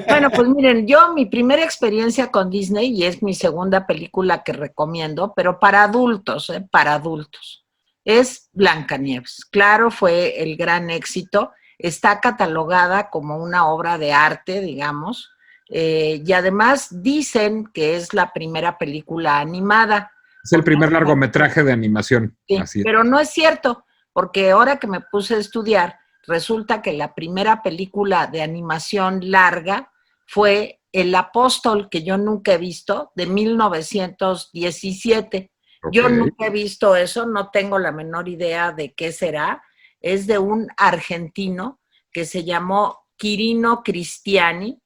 Bueno, pues miren, yo mi primera experiencia con Disney, y es mi segunda película que recomiendo, pero para adultos, para adultos, es Blancanieves. Claro, fue el gran éxito, está catalogada como una obra de arte, digamos, y además dicen que es la primera película animada, Es el porque primer largometraje de animación. sí, Así es. pero no es cierto, porque ahora que me puse a estudiar, resulta que la primera película de animación larga fue El Apóstol, que yo nunca he visto, de 1917. Ok. Yo nunca he visto eso, no tengo la menor idea de qué será. Es de un argentino que se llamó Quirino Cristiani.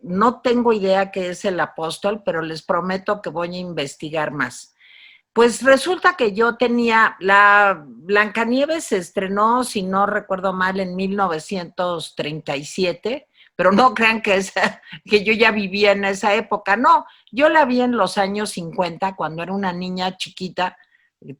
No tengo idea qué es El Apóstol, pero les prometo que voy a investigar más. Pues resulta que yo tenía, la Blancanieves se estrenó, si no recuerdo mal, en 1937, pero no crean que, que yo ya vivía en esa época, no, yo la vi en los años 50, cuando era una niña chiquita,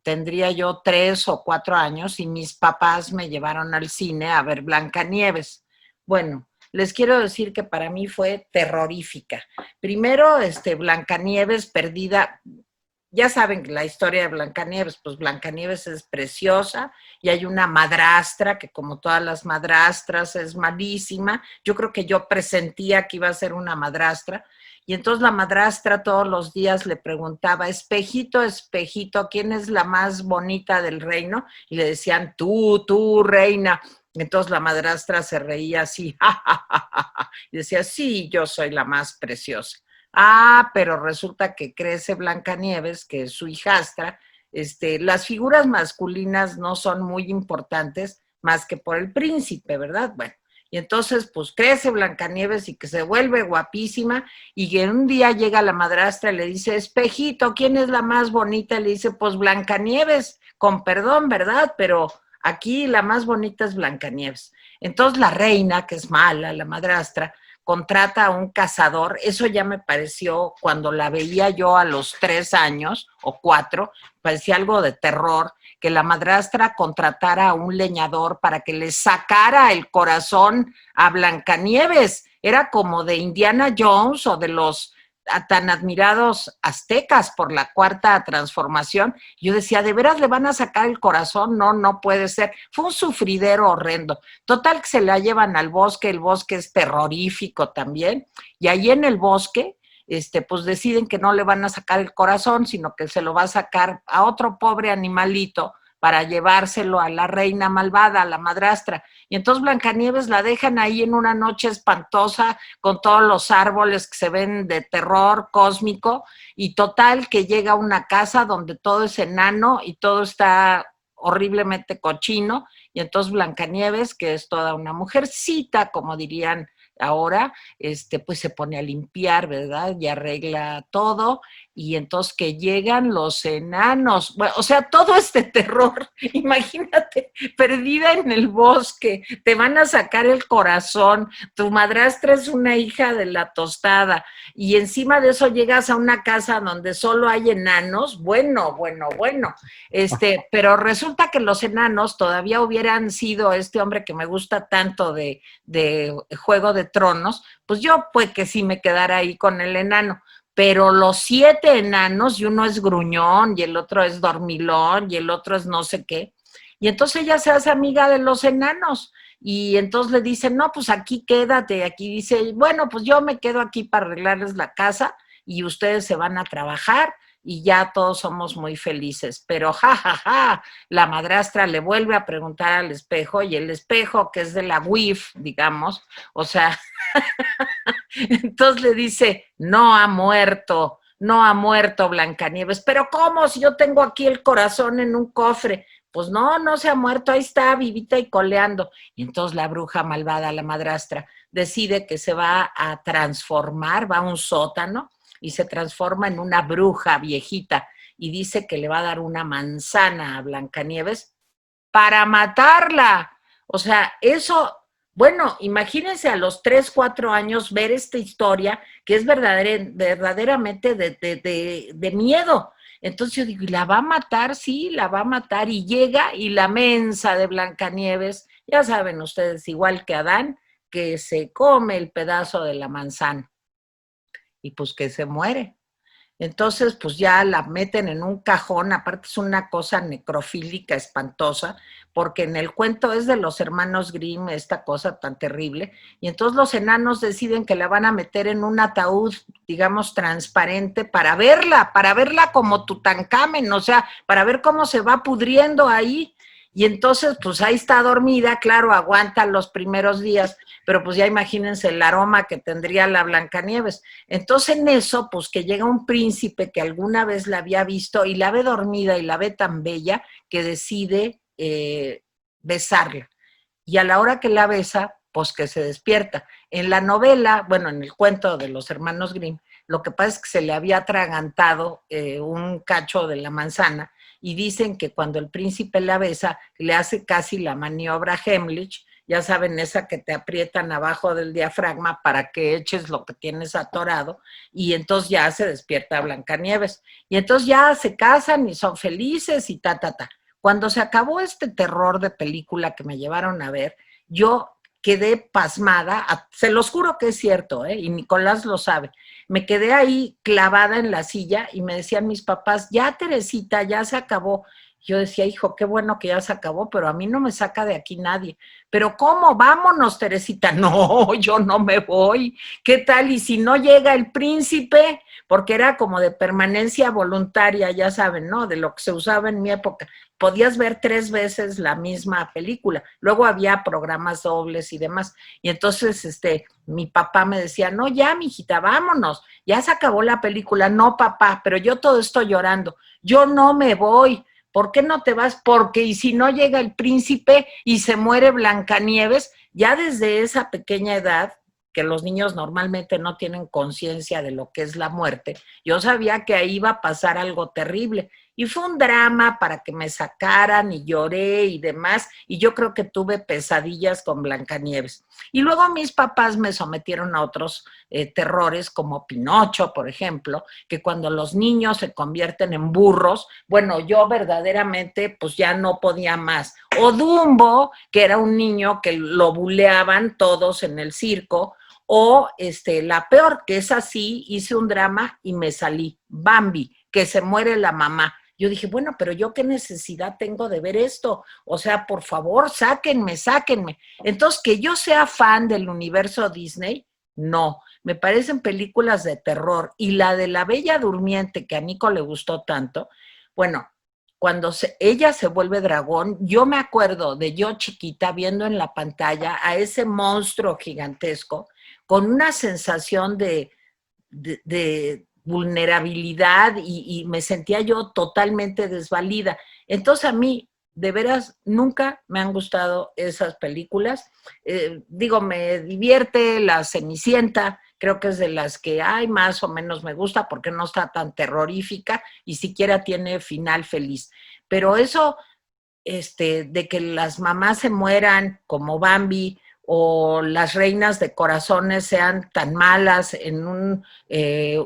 tendría yo 3 o 4 años, y mis papás me llevaron al cine a ver Blancanieves. Bueno, les quiero decir que para mí fue terrorífica. Primero, Blancanieves perdida. Ya saben la historia de Blancanieves, pues Blancanieves es preciosa y hay una madrastra que, como todas las madrastras, es malísima. Yo creo que yo presentía que iba a ser una madrastra, y entonces la madrastra todos los días le preguntaba: espejito, espejito, ¿quién es la más bonita del reino? Y le decían: tú, reina. Entonces la madrastra se reía así, ja, ja, ja, ja, ja, y decía: sí, yo soy la más preciosa. Ah, pero resulta que crece Blancanieves, que es su hijastra. Las figuras masculinas no son muy importantes más que por el príncipe, ¿verdad? Bueno, y entonces pues crece Blancanieves y que se vuelve guapísima, y que un día llega la madrastra y le dice: espejito, ¿quién es la más bonita? Y le dice: pues Blancanieves, con perdón, ¿verdad? Pero aquí la más bonita es Blancanieves. Entonces la reina, que es mala, la madrastra, contrata a un cazador. Eso ya me pareció, cuando la veía yo a los 3 años o 4, parecía algo de terror, que la madrastra contratara a un leñador para que le sacara el corazón a Blancanieves. Era como de Indiana Jones o de los tan admirados aztecas por la cuarta transformación. Yo decía: ¿de veras le van a sacar el corazón? No, no puede ser. Fue un sufridero horrendo. Total que se la llevan al bosque, el bosque es terrorífico también, y ahí en el bosque, pues deciden que no le van a sacar el corazón, sino que se lo va a sacar a otro pobre animalito para llevárselo a la reina malvada, a la madrastra. Y entonces Blancanieves la dejan ahí en una noche espantosa, con todos los árboles que se ven de terror cósmico, y total que llega a una casa donde todo es enano y todo está horriblemente cochino, y entonces Blancanieves, que es toda una mujercita, como dirían ahora, pues se pone a limpiar, ¿verdad? Y arregla todo, y entonces que llegan los enanos, bueno, o sea, todo este terror, imagínate, perdida en el bosque, te van a sacar el corazón, tu madrastra es una hija de la tostada, y encima de eso llegas a una casa donde solo hay enanos, bueno, pero resulta que los enanos todavía hubieran sido este hombre que me gusta tanto de Juego de Tronos, pues yo pues que sí me quedara ahí con el enano, pero los 7 enanos, y uno es gruñón, y el otro es dormilón, y el otro es no sé qué, y entonces ella se hace amiga de los enanos, y entonces le dicen, no, pues aquí quédate, aquí dice, bueno, pues yo me quedo aquí para arreglarles la casa, y ustedes se van a trabajar, y ya todos somos muy felices, pero la madrastra le vuelve a preguntar al espejo, y el espejo, que es de la WIF, digamos, o sea, entonces le dice, no ha muerto Blancanieves, pero ¿cómo si yo tengo aquí el corazón en un cofre? Pues no, no se ha muerto, ahí está, vivita y coleando. Y entonces la bruja malvada, la madrastra, decide que se va a transformar, va a un sótano y se transforma en una bruja viejita y dice que le va a dar una manzana a Blancanieves para matarla. O sea, eso, bueno, imagínense a los 3, 4 años ver esta historia que es verdaderamente de miedo. Entonces yo digo, ¿y la va a matar? Sí, la va a matar. Y llega y la mensa de Blancanieves, ya saben ustedes, igual que Adán, que se come el pedazo de la manzana y pues que se muere. Entonces, pues ya la meten en un cajón, aparte es una cosa necrofílica espantosa, porque en el cuento es de los hermanos Grimm, esta cosa tan terrible, y entonces los enanos deciden que la van a meter en un ataúd, digamos, transparente, para verla como Tutankamen, o sea, para ver cómo se va pudriendo ahí, y entonces, pues ahí está dormida, claro, aguanta los primeros días, pero pues ya imagínense el aroma que tendría la Blancanieves. Entonces en eso, pues que llega un príncipe que alguna vez la había visto y la ve dormida y la ve tan bella que decide besarla. Y a la hora que la besa, pues que se despierta. En la novela, bueno, en el cuento de los hermanos Grimm, lo que pasa es que se le había atragantado un cacho de la manzana y dicen que cuando el príncipe la besa, le hace casi la maniobra Heimlich, ya saben, esa que te aprietan abajo del diafragma para que eches lo que tienes atorado, y entonces ya se despierta Blancanieves. Y entonces ya se casan y son felices y ta. Cuando se acabó este terror de película que me llevaron a ver, yo quedé pasmada, se los juro que es cierto, y Nicolás lo sabe, me quedé ahí clavada en la silla y me decían mis papás, ya Teresita, ya se acabó. Yo decía, hijo, qué bueno que ya se acabó, pero a mí no me saca de aquí nadie. Pero ¿cómo? Vámonos, Teresita. No, yo no me voy. ¿Qué tal? Y si no llega el príncipe, porque era como de permanencia voluntaria, ya saben, ¿no? De lo que se usaba en mi época. Podías ver 3 veces la misma película. Luego había programas dobles y demás. Y entonces, mi papá me decía, no, ya, mijita, vámonos. Ya se acabó la película. No, papá, pero yo todo estoy llorando. Yo no me voy. ¿Por qué no te vas? Porque y si no llega el príncipe y se muere Blancanieves, ya desde esa pequeña edad, que los niños normalmente no tienen conciencia de lo que es la muerte, yo sabía que ahí iba a pasar algo terrible. Y fue un drama para que me sacaran y lloré y demás, y yo creo que tuve pesadillas con Blancanieves. Y luego mis papás me sometieron a otros terrores como Pinocho, por ejemplo, que cuando los niños se convierten en burros, bueno, yo verdaderamente pues ya no podía más. O Dumbo, que era un niño que lo buleaban todos en el circo, o la peor, que es así, hice un drama y me salí, Bambi, que se muere la mamá. Yo dije, bueno, pero yo qué necesidad tengo de ver esto, o sea, por favor, sáquenme. Entonces, que yo sea fan del universo Disney, no, me parecen películas de terror, y la de La Bella Durmiente, que a Nico le gustó tanto, bueno, cuando ella se vuelve dragón, yo me acuerdo de yo chiquita viendo en la pantalla a ese monstruo gigantesco con una sensación de vulnerabilidad y me sentía yo totalmente desvalida. Entonces a mí de veras nunca me han gustado esas películas. Digo, me divierte La Cenicienta, creo que es de las que hay más o menos me gusta porque no está tan terrorífica y siquiera tiene final feliz. Pero eso, de que las mamás se mueran como Bambi o las reinas de corazones sean tan malas en un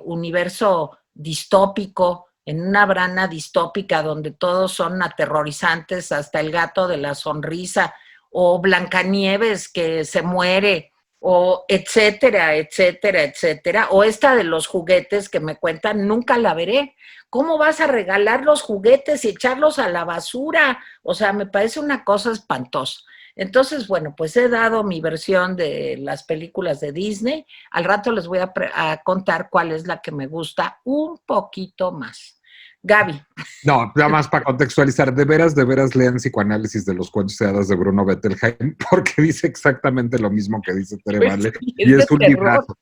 universo distópico, en una brana distópica donde todos son aterrorizantes, hasta el gato de la sonrisa, o Blancanieves que se muere, o etcétera, etcétera, etcétera, o esta de los juguetes que me cuentan, nunca la veré. ¿Cómo vas a regalar los juguetes y echarlos a la basura? O sea, me parece una cosa espantosa. Entonces, bueno, pues he dado mi versión de las películas de Disney. Al rato les voy a contar cuál es la que me gusta un poquito más. Gaby. No, nada más para contextualizar, de veras lean Psicoanálisis de los cuentos de hadas de Bruno Bettelheim, porque dice exactamente lo mismo que dice Tere Vale, Sí, y es un librazo.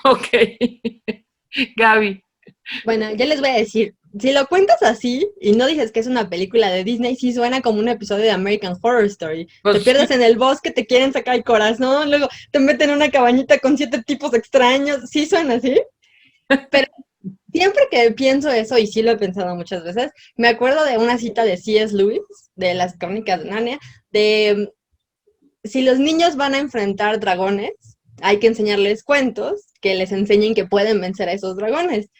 Ok. Gaby. Bueno, yo les voy a decir, si lo cuentas así y no dices que es una película de Disney, sí suena como un episodio de American Horror Story. Pues te pierdes en el bosque, te quieren sacar el corazón, luego te meten en una cabañita con 7 tipos extraños. Sí suena así. Pero siempre que pienso eso, y sí lo he pensado muchas veces, me acuerdo de una cita de C.S. Lewis, de las Crónicas de Narnia, de si los niños van a enfrentar dragones, hay que enseñarles cuentos que les enseñen que pueden vencer a esos dragones.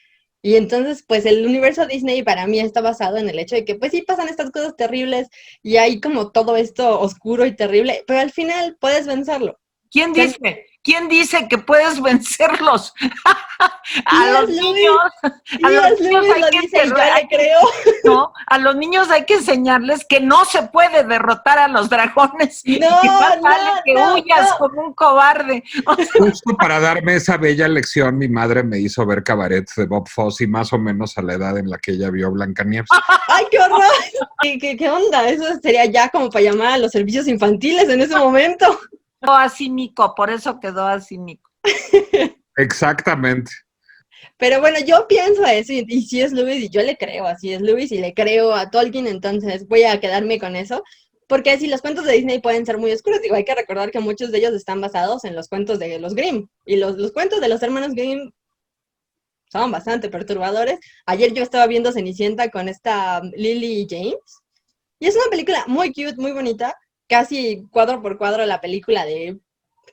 Y entonces, pues el universo Disney para mí está basado en el hecho de que pues sí pasan estas cosas terribles y hay como todo esto oscuro y terrible, pero al final puedes vencerlo. ¿Quién dice? ¿Quién dice que puedes vencerlos? A los niños hay que dice y yo le creo. No, a los niños hay que enseñarles que no se puede derrotar a los dragones. No, y más vale que huyas como un cobarde. O sea, justo para darme esa bella lección, mi madre me hizo ver Cabaret de Bob Fosse, más o menos a la edad en la que ella vio Blancanieves. ¡Ay, qué horror! ¿Qué onda? Eso sería ya como para llamar a los servicios infantiles en ese momento. Quedó así Nico, por eso quedó así Nico. Exactamente. Pero bueno, yo pienso eso y si es Lewis y yo le creo a C.S. Lewis y le creo a Tolkien, entonces voy a quedarme con eso. Porque si los cuentos de Disney pueden ser muy oscuros, digo, hay que recordar que muchos de ellos están basados en los cuentos de los Grimm. Y los cuentos de los hermanos Grimm son bastante perturbadores. Ayer yo estaba viendo Cenicienta con esta Lily James. Y es una película muy cute, muy bonita. Casi cuadro por cuadro la película de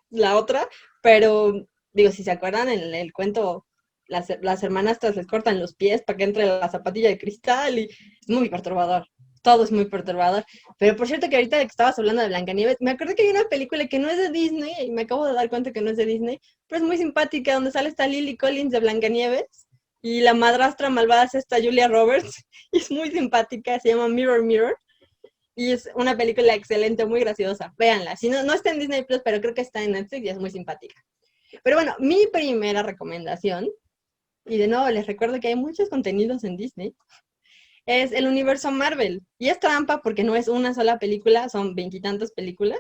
la otra. Pero, digo, si se acuerdan, en el cuento las hermanastras les cortan los pies para que entre la zapatilla de cristal y es muy perturbador. Todo es muy perturbador. Pero por cierto que ahorita que estabas hablando de Blancanieves, me acuerdo que hay una película que no es de Disney, y me acabo de dar cuenta que no es de Disney, pero es muy simpática, donde sale esta Lily Collins de Blancanieves, y la madrastra malvada es esta Julia Roberts, y es muy simpática, se llama Mirror Mirror, y es una película excelente, muy graciosa. Véanla. Si no está en Disney Plus, pero creo que está en Netflix y es muy simpática. Pero bueno, mi primera recomendación, y de nuevo les recuerdo que hay muchos contenidos en Disney, es el universo Marvel. Y es trampa porque no es una sola película, son 20 y tantas películas.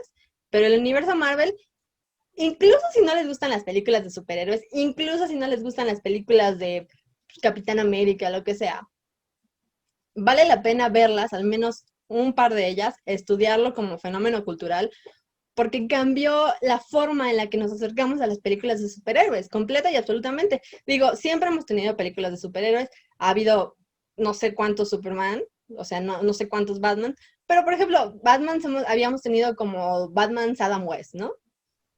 Pero el universo Marvel, incluso si no les gustan las películas de superhéroes, incluso si no les gustan las películas de Capitán América, lo que sea, vale la pena verlas, al menos un par de ellas, estudiarlo como fenómeno cultural, porque cambió la forma en la que nos acercamos a las películas de superhéroes, completa y absolutamente. Digo, siempre hemos tenido películas de superhéroes, ha habido no sé cuántos Superman, o sea, no sé cuántos Batman, pero por ejemplo, Batman habíamos tenido como Batman's Adam West, ¿no?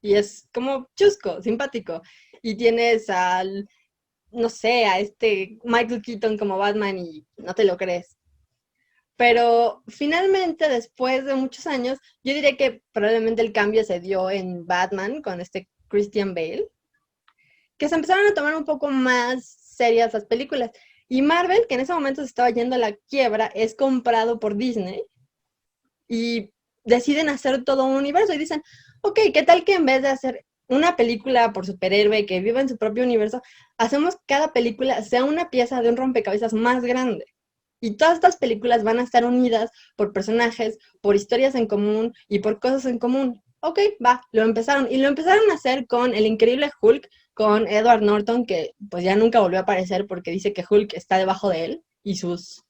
Y es como chusco, simpático. Y tienes al, no sé, a este Michael Keaton como Batman y no te lo crees. Pero finalmente, después de muchos años, yo diría que probablemente el cambio se dio en Batman con este Christian Bale, que se empezaron a tomar un poco más serias las películas. Y Marvel, que en ese momento se estaba yendo a la quiebra, es comprado por Disney y deciden hacer todo un universo y dicen, ok, ¿qué tal que en vez de hacer una película por superhéroe que viva en su propio universo, hacemos que cada película sea una pieza de un rompecabezas más grande? Y todas estas películas van a estar unidas por personajes, por historias en común y por cosas en común. Ok, va, lo empezaron. Y lo empezaron a hacer con El Increíble Hulk, con Edward Norton, que pues ya nunca volvió a aparecer porque dice que Hulk está debajo de él y sus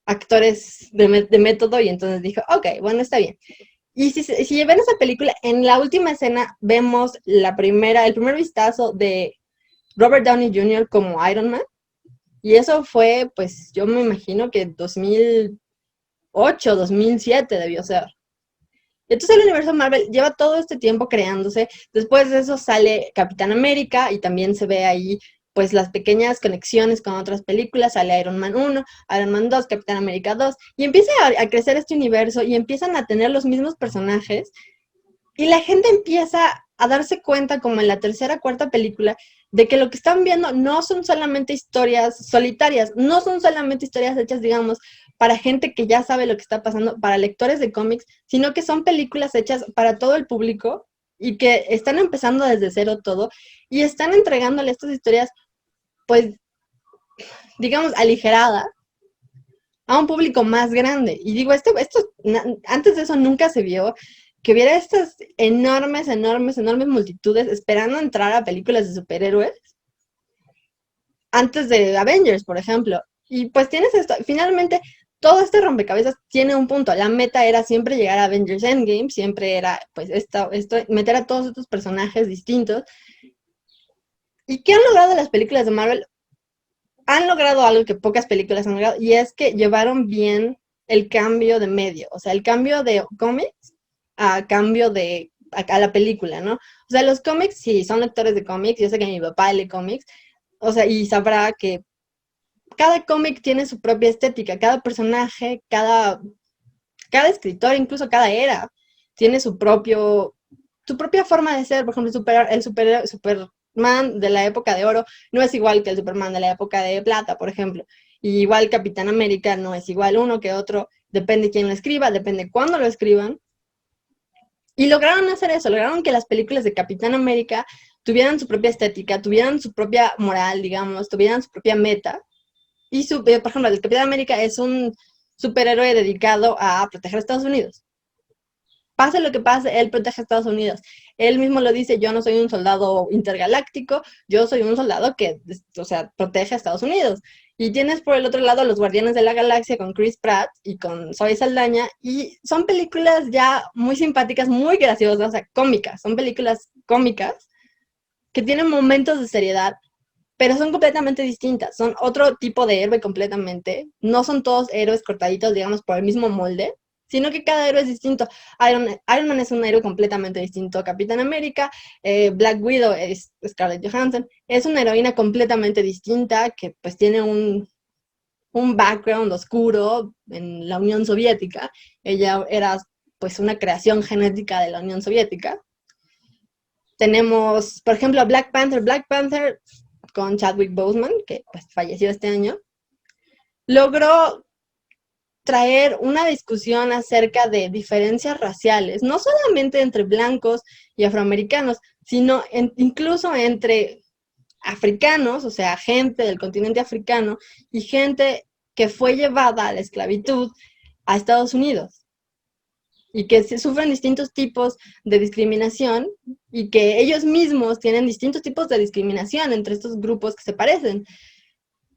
actores de método y entonces dijo, ok, bueno, está bien. Y si ven esa película, en la última escena vemos el primer vistazo de Robert Downey Jr. como Iron Man. Y eso fue, pues, yo me imagino que 2008, 2007 debió ser. Entonces el universo Marvel lleva todo este tiempo creándose. Después de eso sale Capitán América y también se ve ahí pues las pequeñas conexiones con otras películas. Sale Iron Man 1, Iron Man 2, Capitán América 2 y empieza a crecer este universo y empiezan a tener los mismos personajes y la gente empieza a darse cuenta como en la tercera, cuarta película de que lo que están viendo no son solamente historias solitarias, no son solamente historias hechas, digamos, para gente que ya sabe lo que está pasando, para lectores de cómics, sino que son películas hechas para todo el público y que están empezando desde cero todo y están entregándole estas historias, pues, digamos, aligeradas a un público más grande. Y digo, antes de eso nunca se vio que hubiera estas enormes multitudes esperando entrar a películas de superhéroes antes de Avengers, por ejemplo. Y pues tienes esto, finalmente todo este rompecabezas tiene un punto. La meta era siempre llegar a Avengers Endgame, siempre era pues esto meter a todos estos personajes distintos. ¿Y qué han logrado las películas de Marvel? Han logrado algo que pocas películas han logrado, y es que llevaron bien el cambio de medio, o sea, el cambio de cómics a cambio a la película, ¿no? O sea, los cómics, sí, son lectores de cómics, yo sé que mi papá lee cómics, o sea, y sabrá que cada cómic tiene su propia estética, cada personaje, cada escritor, incluso cada era, tiene su propia forma de ser. Por ejemplo, el Superman de la época de oro no es igual que el Superman de la época de plata, por ejemplo. Y igual Capitán América no es igual uno que otro, depende quién lo escriba, depende cuándo lo escriban. Y lograron hacer eso, lograron que las películas de Capitán América tuvieran su propia estética, tuvieran su propia moral, digamos, tuvieran su propia meta. Y por ejemplo, el Capitán América es un superhéroe dedicado a proteger a Estados Unidos. Pase lo que pase, él protege a Estados Unidos. Él mismo lo dice, yo no soy un soldado intergaláctico, yo soy un soldado que, o sea, protege a Estados Unidos. Y tienes por el otro lado los Guardianes de la Galaxia con Chris Pratt y con Zoe Saldaña, y son películas ya muy simpáticas, muy graciosas, o sea, cómicas. Son películas cómicas que tienen momentos de seriedad, pero son completamente distintas. Son otro tipo de héroe completamente. No son todos héroes cortaditos, digamos, por el mismo molde, sino que cada héroe es distinto. Iron Man es un héroe completamente distinto a Capitán América. Black Widow es Scarlett Johansson. Es una heroína completamente distinta que pues tiene un background oscuro en la Unión Soviética. Ella era pues una creación genética de la Unión Soviética. Tenemos, por ejemplo, Black Panther con Chadwick Boseman, que pues falleció este año, logró traer una discusión acerca de diferencias raciales, no solamente entre blancos y afroamericanos, sino incluso entre africanos, o sea, gente del continente africano y gente que fue llevada a la esclavitud a Estados Unidos y que sufren distintos tipos de discriminación y que ellos mismos tienen distintos tipos de discriminación entre estos grupos que se parecen.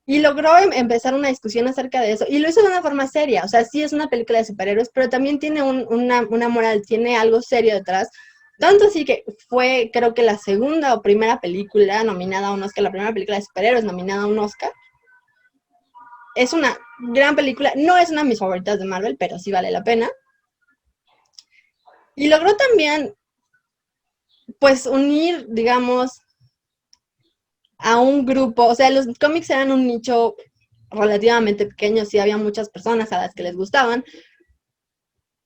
Y logró empezar una discusión acerca de eso. Y lo hizo de una forma seria. O sea, sí es una película de superhéroes, pero también tiene una moral, tiene algo serio detrás. Tanto así que fue, creo que la segunda o primera película nominada a un Oscar, la primera película de superhéroes nominada a un Oscar. Es una gran película. No es una de mis favoritas de Marvel, pero sí vale la pena. Y logró también, pues, unir, digamos, a un grupo, o sea, los cómics eran un nicho relativamente pequeño, sí había muchas personas a las que les gustaban,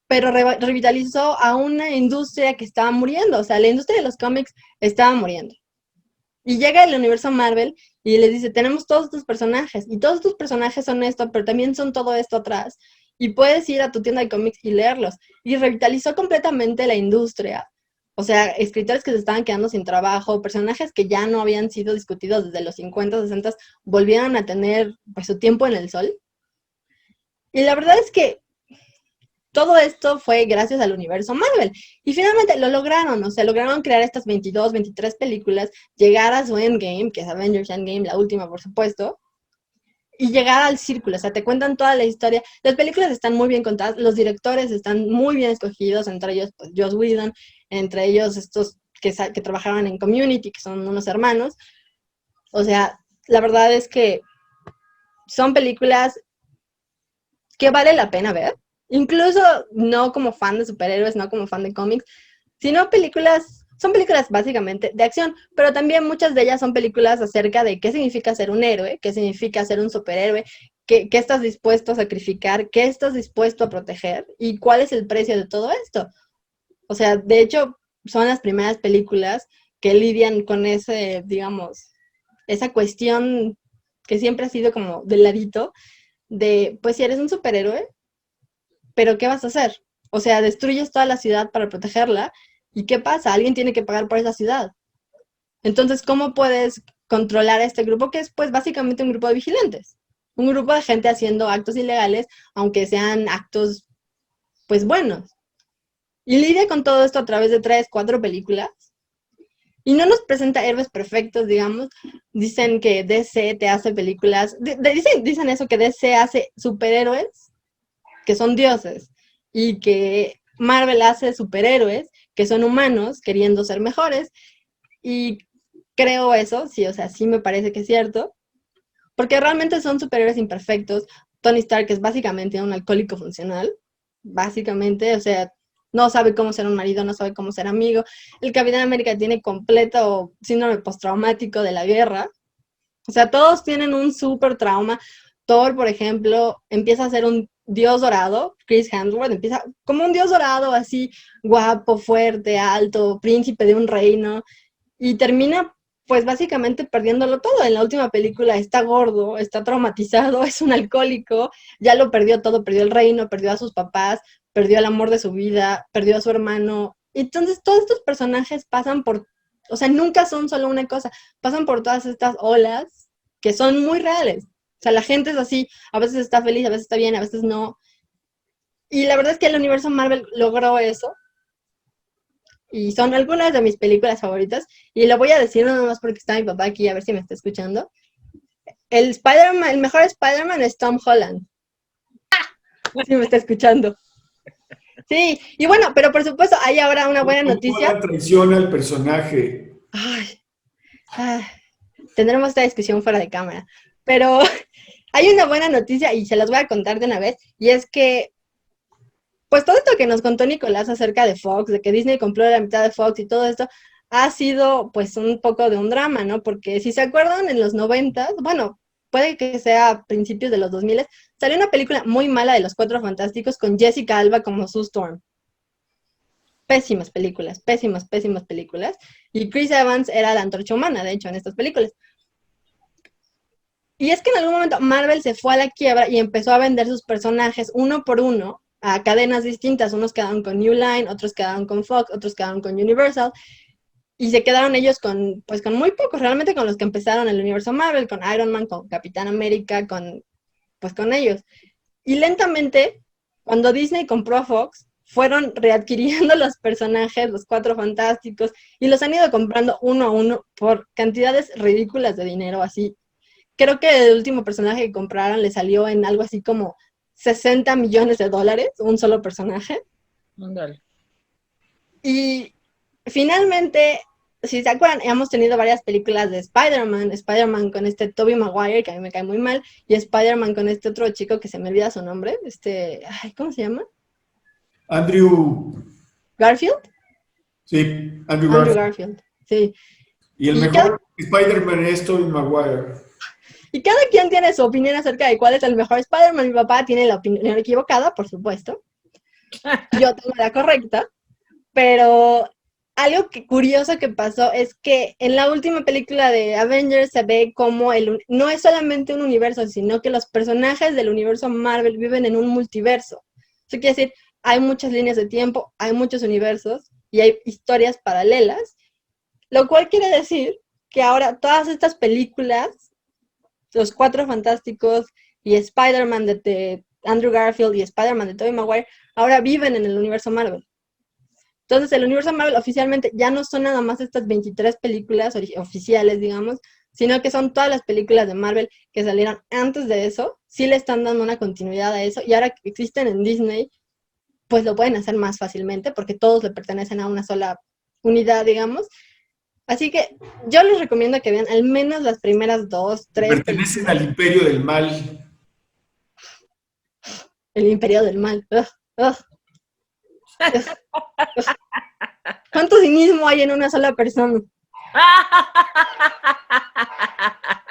pero revitalizó a una industria que estaba muriendo, o sea, la industria de los cómics estaba muriendo. Y llega el universo Marvel y les dice, tenemos todos estos personajes, y todos estos personajes son esto, pero también son todo esto atrás, y puedes ir a tu tienda de cómics y leerlos. Y revitalizó completamente la industria. O sea, escritores que se estaban quedando sin trabajo, personajes que ya no habían sido discutidos desde los 50, 60, volvieron a tener pues, su tiempo en el sol. Y la verdad es que todo esto fue gracias al universo Marvel. Y finalmente lo lograron, o sea, lograron crear estas 22, 23 películas, llegar a su Endgame, que es Avengers Endgame, la última, por supuesto. y llegar al círculo, o sea, te cuentan toda la historia. Las películas están muy bien contadas, los directores están muy bien escogidos, entre ellos pues, Joss Whedon, entre ellos estos que trabajaban en Community, que son unos hermanos. O sea, la verdad es que son películas que vale la pena ver, incluso no como fan de superhéroes, no como fan de cómics, sino son películas básicamente de acción, pero también muchas de ellas son películas acerca de qué significa ser un héroe, qué significa ser un superhéroe, qué estás dispuesto a sacrificar, qué estás dispuesto a proteger y cuál es el precio de todo esto. O sea, de hecho, son las primeras películas que lidian con ese, digamos, esa cuestión que siempre ha sido como del ladito, de, pues si eres un superhéroe, pero ¿qué vas a hacer? O sea, destruyes toda la ciudad para protegerla, ¿y qué pasa? Alguien tiene que pagar por esa ciudad. Entonces, ¿cómo puedes controlar a este grupo que es, pues, básicamente un grupo de vigilantes? Un grupo de gente haciendo actos ilegales, aunque sean actos, pues, buenos. Y lidia con todo esto a través de 3, 4 películas. Y no nos presenta héroes perfectos, digamos. Dicen que DC te hace películas, dicen eso, que DC hace superhéroes que son dioses y que Marvel hace superhéroes que son humanos queriendo ser mejores. Y creo eso, sí, o sea, sí me parece que es cierto, porque realmente son superhéroes imperfectos. Tony Stark es básicamente un alcohólico funcional, básicamente, o sea, no sabe cómo ser un marido, no sabe cómo ser amigo. El Capitán América tiene completo síndrome postraumático de la guerra. O sea, todos tienen un súper trauma. Thor, por ejemplo, empieza a ser un dios dorado. Chris Hemsworth empieza como un dios dorado, así guapo, fuerte, alto, príncipe de un reino. Y termina, pues, básicamente perdiéndolo todo. En la última película está gordo, está traumatizado, es un alcohólico, ya lo perdió todo, perdió el reino, perdió a sus papás, perdió el amor de su vida, perdió a su hermano. Entonces, todos estos personajes pasan por, o sea, nunca son solo una cosa, pasan por todas estas olas que son muy reales. O sea, la gente es así, a veces está feliz, a veces está bien, a veces no. Y la verdad es que el universo Marvel logró eso. Y son algunas de mis películas favoritas. Y lo voy a decir nada más porque está mi papá aquí, a ver si me está escuchando. El mejor Spider-Man es Tom Holland. Si me está escuchando. Sí, y bueno, pero por supuesto hay ahora una buena noticia. ¿Cómo traiciona al personaje? Ay, tendremos esta discusión fuera de cámara. Pero hay una buena noticia y se las voy a contar de una vez. Y es que, pues todo esto que nos contó Nicolás acerca de Fox, de que Disney compró la mitad de Fox y todo esto, ha sido pues un poco de un drama, ¿no? Porque si se acuerdan, en los 90, bueno, puede que sea a principios de los 2000, salió una película muy mala de Los Cuatro Fantásticos con Jessica Alba como Sue Storm. Pésimas películas, pésimas, pésimas películas. Y Chris Evans era la antorcha humana, de hecho, en estas películas. Y es que en algún momento Marvel se fue a la quiebra y empezó a vender sus personajes uno por uno a cadenas distintas. Unos quedaron con New Line, otros quedaron con Fox, otros quedaron con Universal. Y se quedaron ellos con, pues, con muy pocos, realmente con los que empezaron el universo Marvel, con Iron Man, con Capitán América, pues con ellos. Y lentamente, cuando Disney compró a Fox, fueron readquiriendo los personajes, los Cuatro Fantásticos, y los han ido comprando uno a uno por cantidades ridículas de dinero, así. Creo que el último personaje que compraron le salió en algo así como $60 millones, un solo personaje. Ándale. Y finalmente, si se acuerdan, hemos tenido varias películas de Spider-Man con este Tobey Maguire, que a mí me cae muy mal, y Spider-Man con este otro chico que se me olvida su nombre, ¿cómo se llama? Andrew. ¿Garfield? Sí, Andrew Andrew Garfield. Garfield, sí. Y el mejor Spider-Man es Tobey Maguire. Y cada quien tiene su opinión acerca de cuál es el mejor Spider-Man. Mi papá tiene la opinión equivocada, por supuesto. Yo tengo la correcta. Pero algo curioso que pasó es que en la última película de Avengers se ve como no es solamente un universo, sino que los personajes del universo Marvel viven en un multiverso. Eso quiere decir, hay muchas líneas de tiempo, hay muchos universos y hay historias paralelas, lo cual quiere decir que ahora todas estas películas, Los Cuatro Fantásticos y Spider-Man de Andrew Garfield y Spider-Man de Tobey Maguire, ahora viven en el universo Marvel. Entonces, el universo Marvel oficialmente ya no son nada más estas 23 películas oficiales, digamos, sino que son todas las películas de Marvel que salieron antes de eso, sí le están dando una continuidad a eso, y ahora que existen en Disney, pues lo pueden hacer más fácilmente, porque todos le pertenecen a una sola unidad, digamos. Así que yo les recomiendo que vean al menos las primeras 2, 3 Pertenecen películas. al imperio del mal. El Imperio del Mal. Ugh, ugh. ¿Cuánto cinismo hay en una sola persona?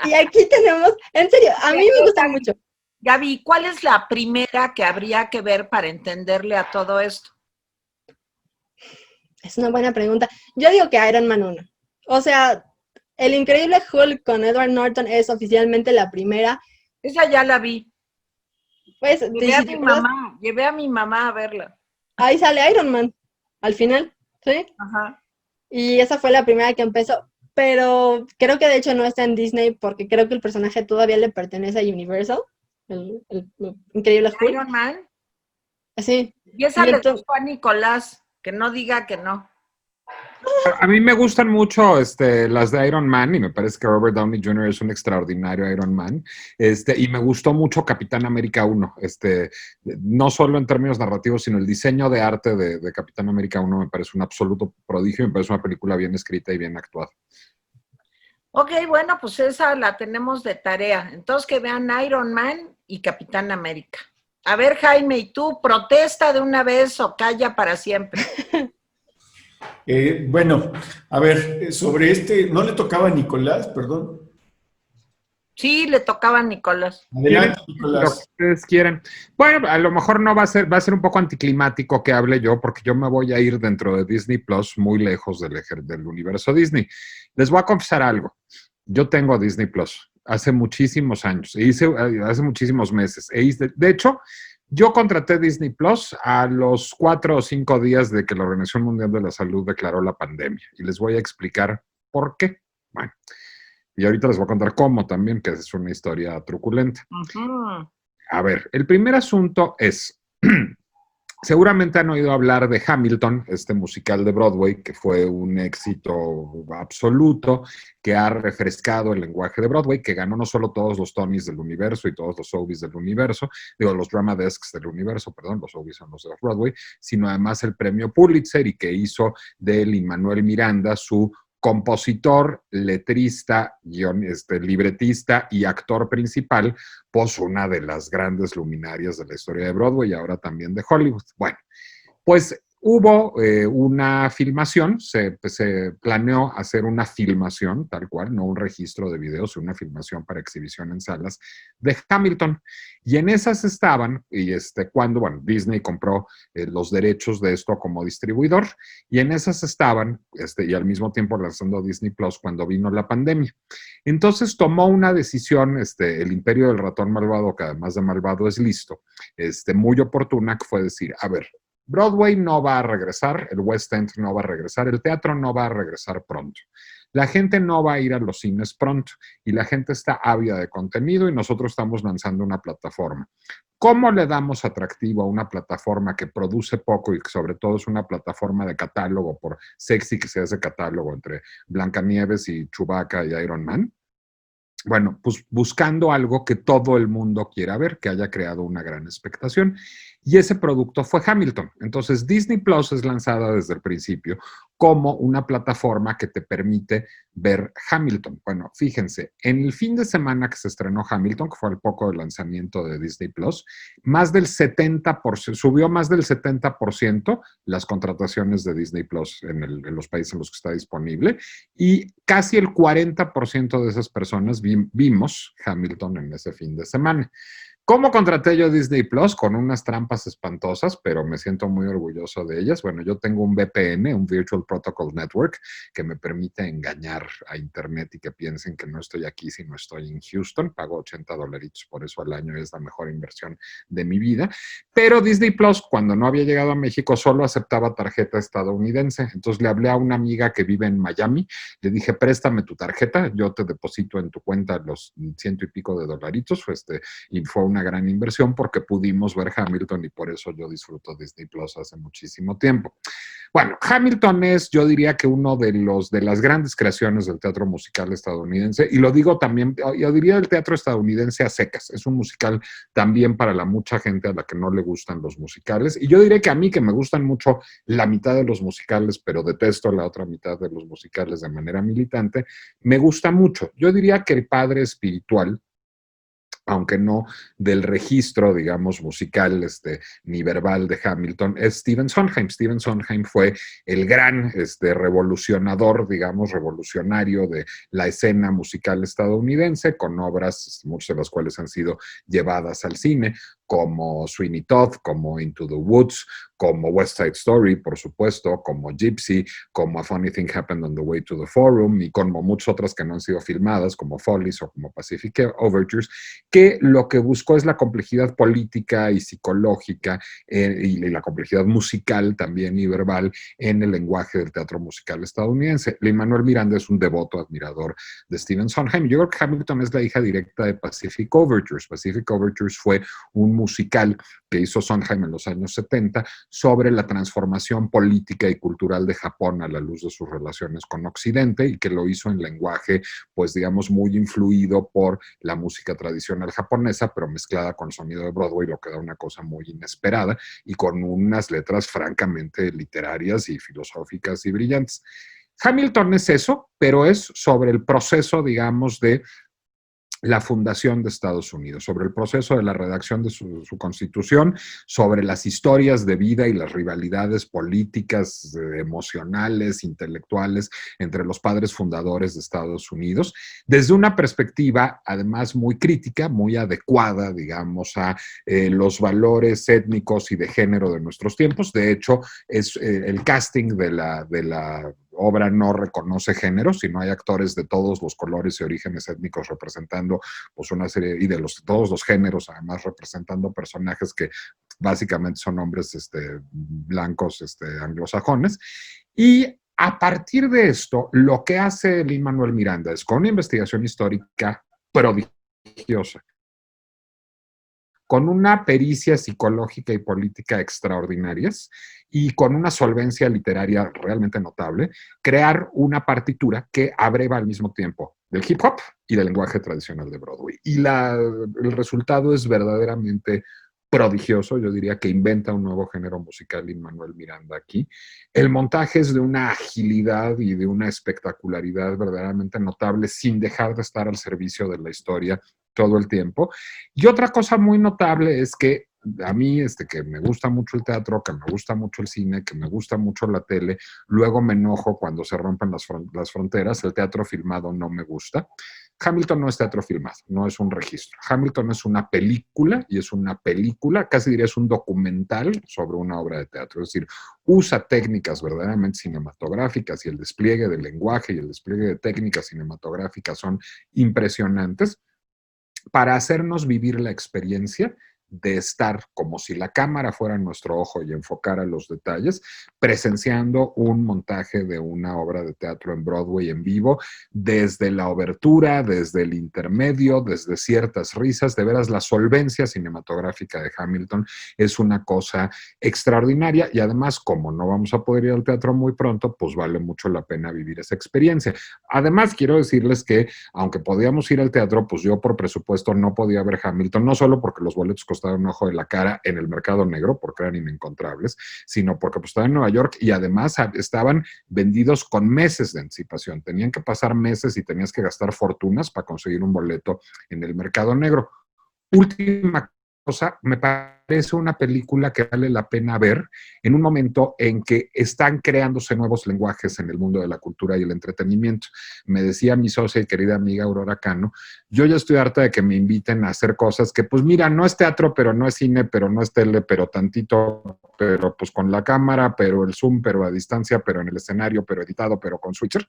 Y aquí tenemos, en serio, a mí me gusta mucho. Gaby, ¿cuál es la primera que habría que ver para entenderle a todo esto? Es una buena pregunta. Yo digo que Iron Man 1. O sea, El Increíble Hulk con Edward Norton es oficialmente la primera. Esa ya la vi. Pues, Llevé a mi mamá a verla. ahí sale Iron Man, al final, ¿sí? Ajá. Y esa fue la primera que empezó. Pero creo que de hecho no está en Disney porque creo que el personaje todavía le pertenece a Universal. El Increíble Hulk. Iron Man. Sí. Y esa Y le entonces, gustó a Nicolás, que no diga que no. A mí me gustan mucho las de Iron Man y me parece que Robert Downey Jr. es un extraordinario Iron Man. Y me gustó mucho Capitán América 1. No solo en términos narrativos, sino el diseño de arte de Capitán América 1 me parece un absoluto prodigio y me parece una película bien escrita y bien actuada. Ok, bueno, pues esa la tenemos de tarea. Entonces que vean Iron Man y Capitán América. A ver, Jaime, ¿y tú protesta de una vez o calla para siempre? Bueno, a ver, sobre ¿no le tocaba a Nicolás? Perdón. Sí, le tocaba a Nicolás. Adelante, Lo que Nicolás. ustedes quieran. Bueno, a lo mejor no va a ser un poco anticlimático que hable yo, porque yo me voy a ir dentro de Disney Plus, muy lejos del universo Disney. Les voy a confesar algo. Yo tengo Disney Plus hace muchísimos años, hace muchísimos meses. De hecho, yo contraté Disney Plus a los 4 o 5 días de que la Organización Mundial de la Salud declaró la pandemia. Y les voy a explicar por qué. Bueno, y ahorita les voy a contar cómo también, que es una historia truculenta. Uh-huh. A ver, el primer asunto es, seguramente han oído hablar de Hamilton, este musical de Broadway, que fue un éxito absoluto, que ha refrescado el lenguaje de Broadway, que ganó no solo todos los Tonys del universo y todos los Obbies del universo, los Drama Desks del universo, perdón, los Obbies son los de Broadway, sino además el premio Pulitzer y que hizo de Lin-Manuel Miranda su compositor, letrista, libretista y actor principal, pues una de las grandes luminarias de la historia de Broadway y ahora también de Hollywood. Bueno, pues hubo una filmación, se planeó hacer una filmación, tal cual, no un registro de videos, una filmación para exhibición en salas de Hamilton. Y en esas estaban, y cuando Disney compró los derechos de esto como distribuidor, y en esas estaban, y al mismo tiempo lanzando Disney Plus cuando vino la pandemia. Entonces tomó una decisión, el Imperio del Ratón Malvado, que además de malvado es listo, muy oportuna, que fue decir, a ver, Broadway no va a regresar, el West End no va a regresar, el teatro no va a regresar pronto. La gente no va a ir a los cines pronto y la gente está ávida de contenido y nosotros estamos lanzando una plataforma. ¿Cómo le damos atractivo a una plataforma que produce poco y que sobre todo es una plataforma de catálogo, por sexy que sea ese catálogo entre Blancanieves y Chewbacca y Iron Man? Bueno, pues buscando algo que todo el mundo quiera ver, que haya creado una gran expectación. Y ese producto fue Hamilton. Entonces, Disney Plus es lanzada desde el principio como una plataforma que te permite ver Hamilton. Bueno, fíjense, en el fin de semana que se estrenó Hamilton, que fue el poco del lanzamiento de Disney Plus, más del 70%, subió más del 70% las contrataciones de Disney Plus en los países en los que está disponible y casi el 40% de esas personas vimos Hamilton en ese fin de semana. ¿Cómo contraté yo Disney Plus? Con unas trampas espantosas, pero me siento muy orgulloso de ellas. Bueno, yo tengo un VPN, un Virtual Protocol Network, que me permite engañar a Internet y que piensen que no estoy aquí, sino estoy en Houston. Pago $80 por eso al año, es la mejor inversión de mi vida. Pero Disney Plus, cuando no había llegado a México, solo aceptaba tarjeta estadounidense. Entonces le hablé a una amiga que vive en Miami, le dije, préstame tu tarjeta, yo te deposito en tu cuenta los $100 y pico, y fue una gran inversión porque pudimos ver Hamilton y por eso yo disfruto Disney Plus hace muchísimo tiempo. Bueno, Hamilton es, yo diría que uno de las grandes creaciones del teatro musical estadounidense, y lo digo también, yo diría del teatro estadounidense a secas. Es un musical también para la mucha gente a la que no le gustan los musicales, y yo diré que a mí, que me gustan mucho la mitad de los musicales, pero detesto la otra mitad de los musicales de manera militante, me gusta mucho. Yo diría que el padre espiritual, aunque no del registro, digamos, musical ni verbal de Hamilton, es Stephen Sondheim. Stephen Sondheim fue el gran revolucionador, digamos, revolucionario de la escena musical estadounidense, con obras, muchas de las cuales han sido llevadas al cine, como Sweeney Todd, como Into the Woods, como West Side Story, por supuesto, como Gypsy, como A Funny Thing Happened on the Way to the Forum, y como muchas otras que no han sido filmadas, como Follies o como Pacific Overtures, que lo que buscó es la complejidad política y psicológica y la complejidad musical también y verbal en el lenguaje del teatro musical estadounidense. Lin-Manuel Miranda es un devoto admirador de Stephen Sondheim. Yo creo que Hamilton es la hija directa de Pacific Overtures. Pacific Overtures fue un musical que hizo Sondheim en los años 70 sobre la transformación política y cultural de Japón a la luz de sus relaciones con Occidente, y que lo hizo en lenguaje, pues digamos, muy influido por la música tradicional japonesa, pero mezclada con el sonido de Broadway, lo que da una cosa muy inesperada y con unas letras francamente literarias y filosóficas y brillantes. Hamilton es eso, pero es sobre el proceso, digamos, de la fundación de Estados Unidos, sobre el proceso de la redacción de su constitución, sobre las historias de vida y las rivalidades políticas, emocionales, intelectuales entre los padres fundadores de Estados Unidos, desde una perspectiva además muy crítica, muy adecuada, digamos, a los valores étnicos y de género de nuestros tiempos. De hecho, es el casting de la obra no reconoce género, sino hay actores de todos los colores y orígenes étnicos representando pues una serie, y de todos los géneros, además representando personajes que básicamente son hombres blancos anglosajones. Y a partir de esto, lo que hace Lin-Manuel Miranda es, con una investigación histórica prodigiosa, con una pericia psicológica y política extraordinarias y con una solvencia literaria realmente notable, crear una partitura que abreva al mismo tiempo del hip hop y del lenguaje tradicional de Broadway. Y el resultado es verdaderamente prodigioso. Yo diría que inventa un nuevo género musical Lin-Manuel Miranda aquí. El montaje es de una agilidad y de una espectacularidad verdaderamente notable, sin dejar de estar al servicio de la historia todo el tiempo. Y otra cosa muy notable es que a mí, que me gusta mucho el teatro, que me gusta mucho el cine, que me gusta mucho la tele, luego me enojo cuando se rompen las fronteras. El teatro filmado no me gusta. Hamilton no es teatro filmado, no es un registro. Hamilton es una película, y es una película, casi diría es un documental sobre una obra de teatro. Es decir, usa técnicas verdaderamente cinematográficas, y el despliegue del lenguaje y el despliegue de técnicas cinematográficas son impresionantes para hacernos vivir la experiencia de estar como si la cámara fuera nuestro ojo y enfocara los detalles, presenciando un montaje de una obra de teatro en Broadway en vivo, desde la obertura, desde el intermedio, desde ciertas risas. De veras, la solvencia cinematográfica de Hamilton es una cosa extraordinaria, y además, como no vamos a poder ir al teatro muy pronto, pues vale mucho la pena vivir esa experiencia. Además, quiero decirles que, aunque podíamos ir al teatro, pues yo por presupuesto no podía ver Hamilton, no solo porque los boletos costaban un ojo de la cara en el mercado negro, porque eran inencontrables, sino porque pues estaba en Nueva York y además estaban vendidos con meses de anticipación. Tenían que pasar meses y tenías que gastar fortunas para conseguir un boleto en el mercado negro. Última cosa, me parece una película que vale la pena ver en un momento en que están creándose nuevos lenguajes en el mundo de la cultura y el entretenimiento. Me decía mi socia y querida amiga Aurora Cano, yo ya estoy harta de que me inviten a hacer cosas que, pues mira, no es teatro, pero no es cine, pero no es tele, pero tantito, pero pues con la cámara, pero el Zoom, pero a distancia, pero en el escenario, pero editado, pero con switcher.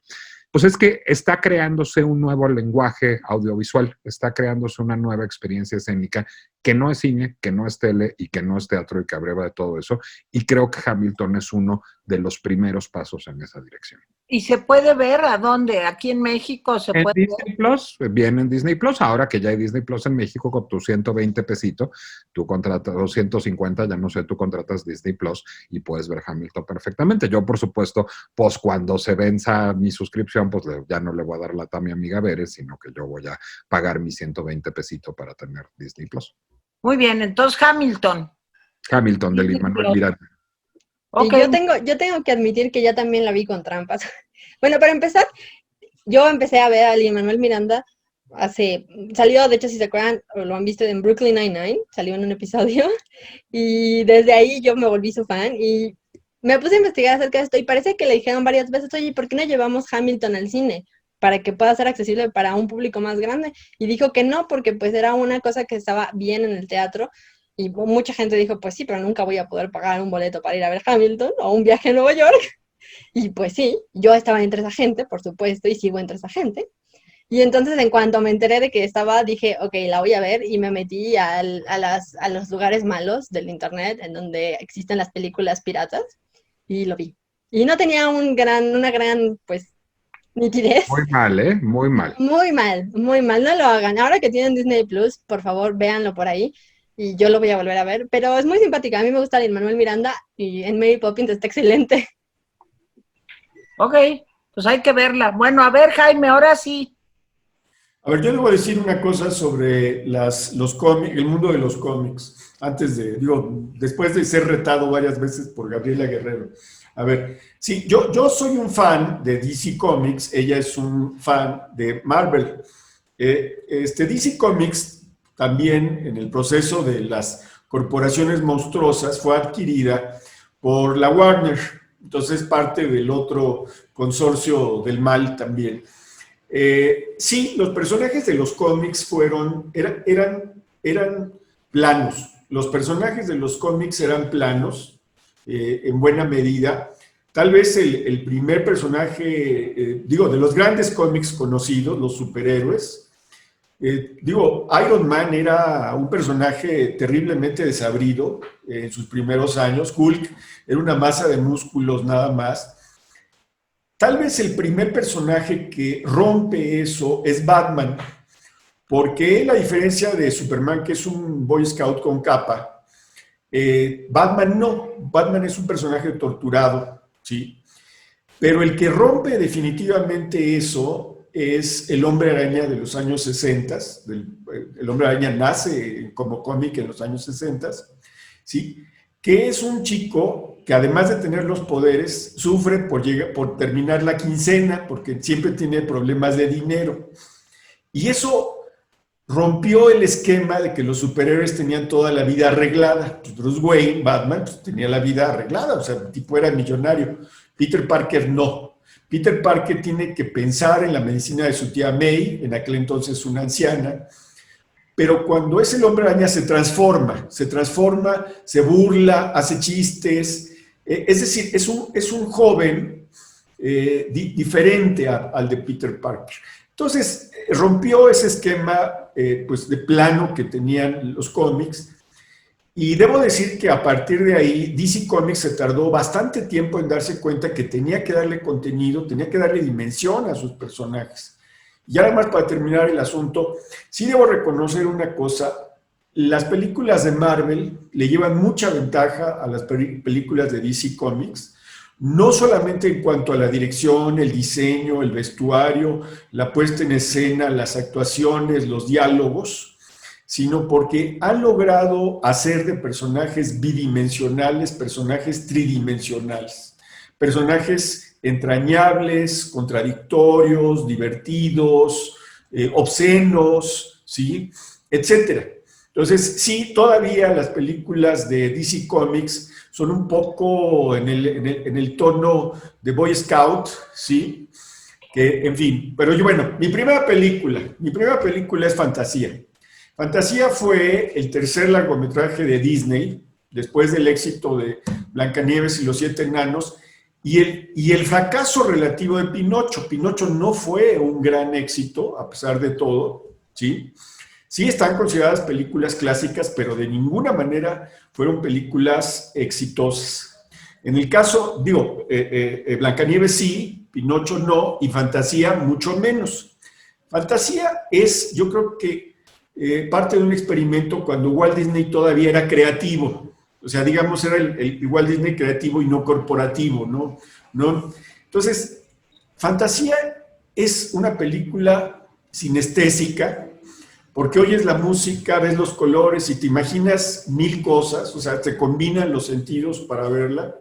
Pues es que está creándose un nuevo lenguaje audiovisual, está creándose una nueva experiencia escénica que no es cine, que no es tele y que no es teatro, y que abreva de todo eso. Y creo que Hamilton es uno de los primeros pasos en esa dirección. ¿Y se puede ver a dónde? ¿Aquí en México se En puede ver? Disney Plus, viene en Disney Plus, ahora que ya hay Disney Plus en México con tus 120 pesitos, tú contratas, o 150, ya no sé, tú contratas Disney Plus y puedes ver Hamilton perfectamente. Yo, por supuesto, pues cuando se venza mi suscripción, pues ya no le voy a dar lata a mi amiga Veres, sino que yo voy a pagar mis 120 pesitos para tener Disney Plus. Muy bien, entonces Hamilton. Hamilton de Disney Lin-Manuel Plus. Miranda. Y Ok, yo tengo que admitir que ya también la vi con trampas. Bueno, para empezar, yo empecé a ver a Lin-Manuel Miranda salió, de hecho, si se acuerdan, o lo han visto en Brooklyn Nine-Nine, salió en un episodio, y desde ahí yo me volví su fan, y me puse a investigar acerca de esto, y parece que le dijeron varias veces, oye, ¿por qué no llevamos Hamilton al cine? Para que pueda ser accesible para un público más grande, y dijo que no, porque pues era una cosa que estaba bien en el teatro, y mucha gente dijo, pues sí, pero nunca voy a poder pagar un boleto para ir a ver Hamilton, o un viaje a Nueva York. Y pues sí, yo estaba entre esa gente, por supuesto, y sigo entre esa gente. Y entonces, en cuanto me enteré de que estaba, dije, ok, la voy a ver, y me metí a los lugares malos del internet, en donde existen las películas piratas, y lo vi. Y no tenía una gran, pues, nitidez. Muy mal, ¿eh? Muy mal. Muy mal, no lo hagan. Ahora que tienen Disney Plus, por favor, véanlo por ahí, y yo lo voy a volver a ver. Pero es muy simpática, a mí me gusta Lin-Manuel Miranda, y en Mary Poppins está excelente. ok, pues hay que verla. Bueno, a ver, Jaime, ahora sí. A ver, yo le voy a decir una cosa sobre los cómics, el mundo de los cómics, después de ser retado varias veces por Gabriela Guerrero. A ver, sí, yo soy un fan de DC Comics, ella es un fan de Marvel. DC Comics también, en el proceso de las corporaciones monstruosas, fue adquirida por la Warner, entonces parte del otro consorcio del mal también. Sí, los personajes de los cómics eran planos. Los personajes de los cómics eran planos, en buena medida. Tal vez el primer personaje, de los grandes cómics conocidos, los superhéroes, Iron Man era un personaje terriblemente desabrido en sus primeros años. Hulk era una masa de músculos nada más. Tal vez el primer personaje que rompe eso es Batman, porque él, a diferencia de Superman, que es un Boy Scout con capa, Batman no. Batman es un personaje torturado, ¿sí? Pero el que rompe definitivamente eso es el Hombre Araña de los años 60. El Hombre Araña nace como cómic en los años 60, ¿sí? Que es un chico que, además de tener los poderes, sufre por terminar la quincena, porque siempre tiene problemas de dinero. Y eso rompió el esquema de que los superhéroes tenían toda la vida arreglada. Bruce Wayne, Batman, pues, tenía la vida arreglada, o sea, el tipo era millonario. Peter Parker no. Peter Parker tiene que pensar en la medicina de su tía May, en aquel entonces una anciana, pero cuando es el Hombre Araña se transforma, se burla, hace chistes, es decir, es un joven diferente al de Peter Parker. Entonces, rompió ese esquema pues de plano que tenían los cómics, y debo decir que a partir de ahí DC Comics se tardó bastante tiempo en darse cuenta que tenía que darle contenido, tenía que darle dimensión a sus personajes. Y además, para terminar el asunto, sí debo reconocer una cosa: las películas de Marvel le llevan mucha ventaja a las películas de DC Comics, no solamente en cuanto a la dirección, el diseño, el vestuario, la puesta en escena, las actuaciones, los diálogos, sino porque han logrado hacer de personajes bidimensionales personajes tridimensionales, personajes entrañables, contradictorios, divertidos, obscenos, ¿sí? Etcétera. Entonces, sí, todavía las películas de DC Comics son un poco en el tono de Boy Scout, ¿sí? Que, en fin, pero bueno, mi primera película es Fantasía. Fantasía fue el tercer largometraje de Disney, después del éxito de Blancanieves y los 7 enanos, y el fracaso relativo de Pinocho. Pinocho no fue un gran éxito, a pesar de todo, ¿sí? Sí están consideradas películas clásicas, pero de ninguna manera fueron películas exitosas. En el caso, Blancanieves sí, Pinocho no, y Fantasía mucho menos. Fantasía es, yo creo que parte de un experimento cuando Walt Disney todavía era creativo. O sea, digamos, era el Walt Disney creativo y no corporativo, ¿no? Entonces, Fantasía es una película sinestésica, porque oyes la música, ves los colores y te imaginas mil cosas, o sea, te combinan los sentidos para verla.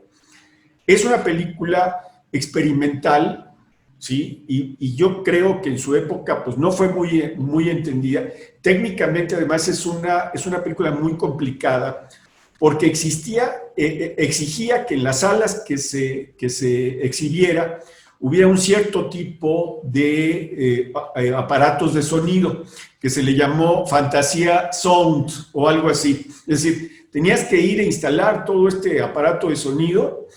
Es una película experimental, ¿sí? Y yo creo que en su época pues no fue muy entendida. Técnicamente, además, es una película muy complicada porque exigía que en las salas que se exhibiera hubiera un cierto tipo de aparatos de sonido que se le llamó Fantasía Sound o algo así. Es decir, tenías que ir a instalar todo este aparato de sonido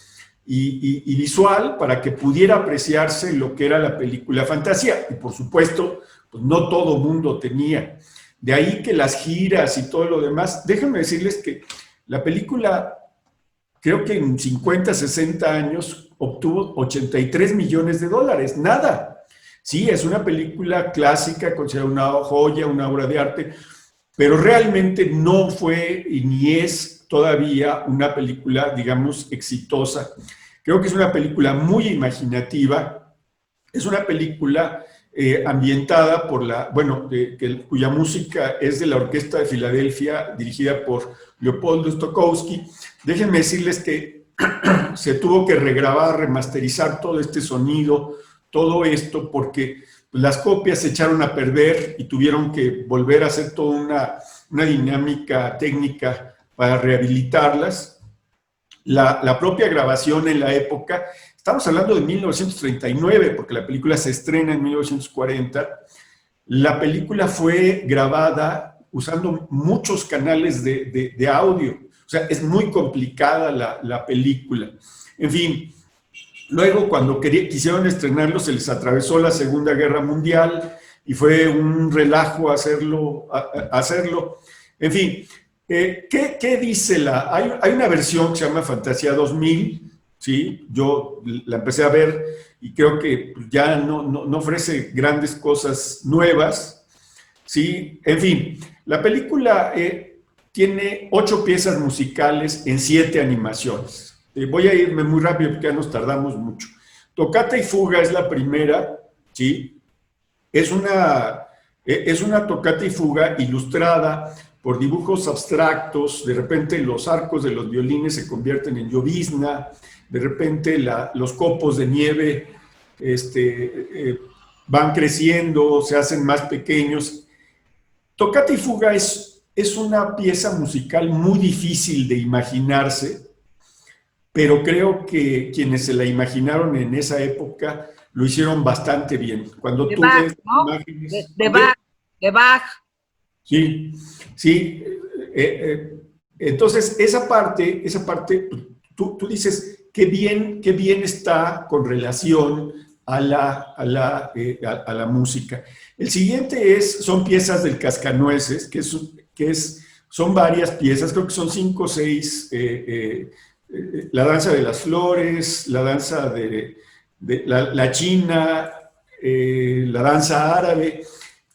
y visual para que pudiera apreciarse lo que era la película Fantasía. Y por supuesto, pues no todo mundo tenía. De ahí que las giras y todo lo demás, déjenme decirles que la película, creo que en 50, 60 años, obtuvo $83 millones. Nada. Sí, es una película clásica, considerada una joya, una obra de arte, pero realmente no fue y ni es todavía una película, digamos, exitosa. Creo que es una película muy imaginativa, es una película ambientada por cuya música es de la Orquesta de Filadelfia, dirigida por Leopoldo Stokowski. Déjenme decirles que se tuvo que regrabar, remasterizar todo este sonido, todo esto, porque las copias se echaron a perder y tuvieron que volver a hacer toda una dinámica técnica para rehabilitarlas. La propia grabación en la época, estamos hablando de 1939, porque la película se estrena en 1940, la película fue grabada usando muchos canales de audio, o sea, es muy complicada la película. En fin, luego cuando quisieron estrenarlo se les atravesó la Segunda Guerra Mundial y fue un relajo hacerlo. En fin, ¿qué dice hay una versión que se llama Fantasía 2000, ¿sí? Yo la empecé a ver y creo que ya no ofrece grandes cosas nuevas, ¿sí? En fin, la película tiene 8 piezas musicales en 7 animaciones. Voy a irme muy rápido porque ya nos tardamos mucho. Toccata y Fuga es la primera, ¿sí? Es una toccata y fuga ilustrada por dibujos abstractos. De repente los arcos de los violines se convierten en llovizna, de repente los copos de nieve van creciendo, se hacen más pequeños. Toccata y Fuga es una pieza musical muy difícil de imaginarse, pero creo que quienes se la imaginaron en esa época lo hicieron bastante bien. Cuando tú Bach, ves ¿no? imágenes... De Bach. Sí. Entonces, esa parte tú dices, qué bien está con relación a la música. El siguiente son piezas del Cascanueces, son varias piezas, creo que son 5 o 6, la danza de las flores, la danza de la china, la danza árabe,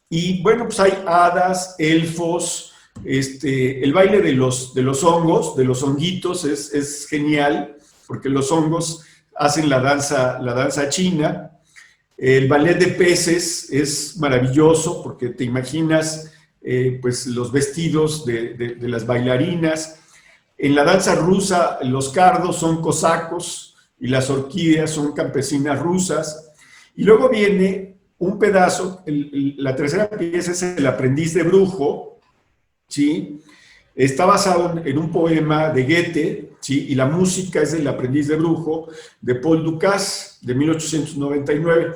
y bueno, pues hay hadas, elfos, el baile de los hongos, de los honguitos, es genial, porque los hongos hacen la danza china. El ballet de peces es maravilloso, porque te imaginas pues los vestidos de las bailarinas. En la danza rusa, los cardos son cosacos y las orquídeas son campesinas rusas. Y luego viene un pedazo, la tercera pieza es El aprendiz de brujo, ¿sí? Está basado en un poema de Goethe, ¿sí? Y la música es del aprendiz de brujo de Paul Dukas, de 1899.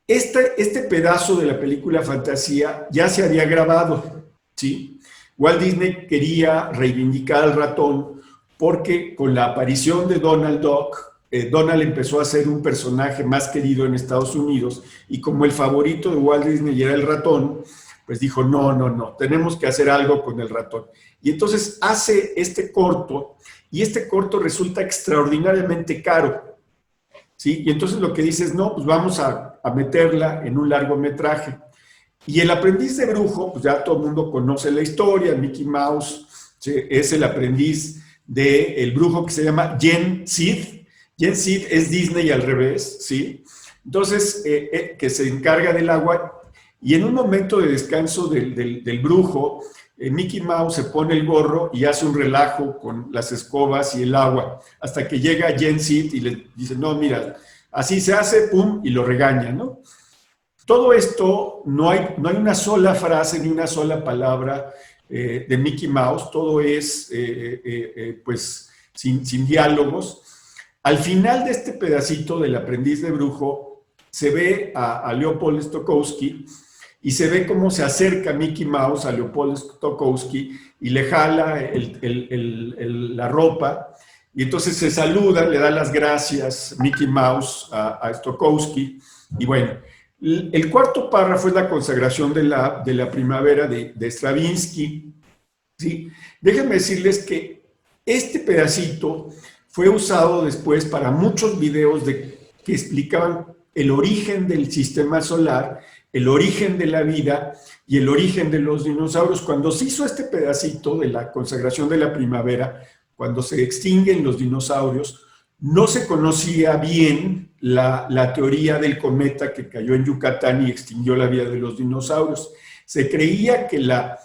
Este pedazo de la película Fantasía ya se había grabado, ¿sí? Walt Disney quería reivindicar al ratón porque con la aparición de Donald Duck, Donald empezó a ser un personaje más querido en Estados Unidos, y como el favorito de Walt Disney era el ratón, pues dijo, no, tenemos que hacer algo con el ratón. Y entonces hace este corto, y este corto resulta extraordinariamente caro, ¿sí? Y entonces lo que dices, no, pues vamos a meterla en un largometraje. Y el aprendiz de brujo, pues ya todo el mundo conoce la historia, Mickey Mouse, ¿sí? Es el aprendiz del brujo que se llama Jen Sid. Jen Sid es Disney al revés, ¿sí? Entonces, que se encarga del agua, y en un momento de descanso del brujo, Mickey Mouse se pone el gorro y hace un relajo con las escobas y el agua, hasta que llega Jen Sid y le dice, no, mira, así se hace, pum, y lo regaña, ¿no? Todo esto, no hay una sola frase ni una sola palabra de Mickey Mouse, todo es, pues, sin diálogos. Al final de este pedacito del aprendiz de brujo, se ve a Leopold Stokowski y se ve cómo se acerca Mickey Mouse a Leopold Stokowski y le jala la ropa, y entonces se saluda, le da las gracias Mickey Mouse a Stokowski, y bueno, el cuarto párrafo es la consagración de la primavera de Stravinsky, ¿sí? Déjenme decirles que este pedacito fue usado después para muchos videos que explicaban el origen del sistema solar, el origen de la vida y el origen de los dinosaurios. Cuando se hizo este pedacito de la consagración de la primavera, cuando se extinguen los dinosaurios, no se conocía bien la teoría del cometa que cayó en Yucatán y extinguió la vida de los dinosaurios. Se creía que la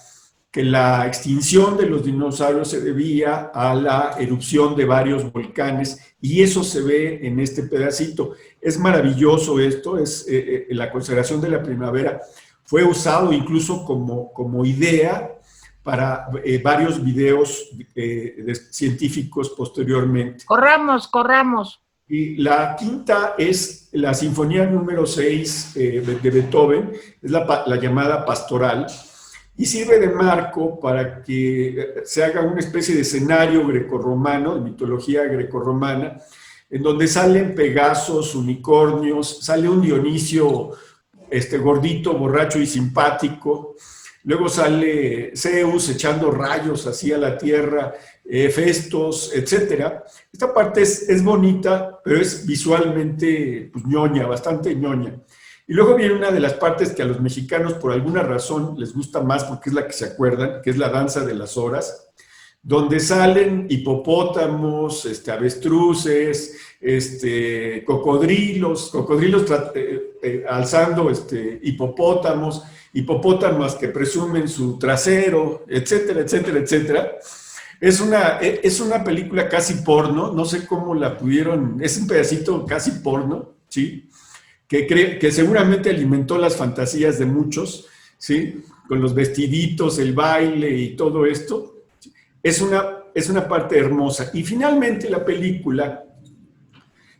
extinción de los dinosaurios se debía a la erupción de varios volcanes, y eso se ve en este pedacito. Es maravilloso esto, la consagración de la primavera fue usado incluso como idea para varios videos científicos posteriormente. Corramos. Y la quinta es la Sinfonía número 6 de Beethoven, es la llamada Pastoral, y sirve de marco para que se haga una especie de escenario grecorromano, de mitología grecorromana, en donde salen Pegasos, unicornios, sale un Dionisio gordito, borracho y simpático, luego sale Zeus echando rayos hacia la tierra, Festos, etc. Esta parte es bonita, pero es visualmente pues, ñoña, bastante ñoña. Y luego viene una de las partes que a los mexicanos por alguna razón les gusta más porque es la que se acuerdan, que es la danza de las horas, donde salen hipopótamos, avestruces, cocodrilos alzando hipopótamos que presumen su trasero, etcétera, etcétera, etcétera. Es una película casi porno, no sé cómo la pudieron, es un pedacito casi porno, ¿sí? Que seguramente alimentó las fantasías de muchos, ¿sí? Con los vestiditos, el baile y todo esto. Es una parte hermosa. Y finalmente la película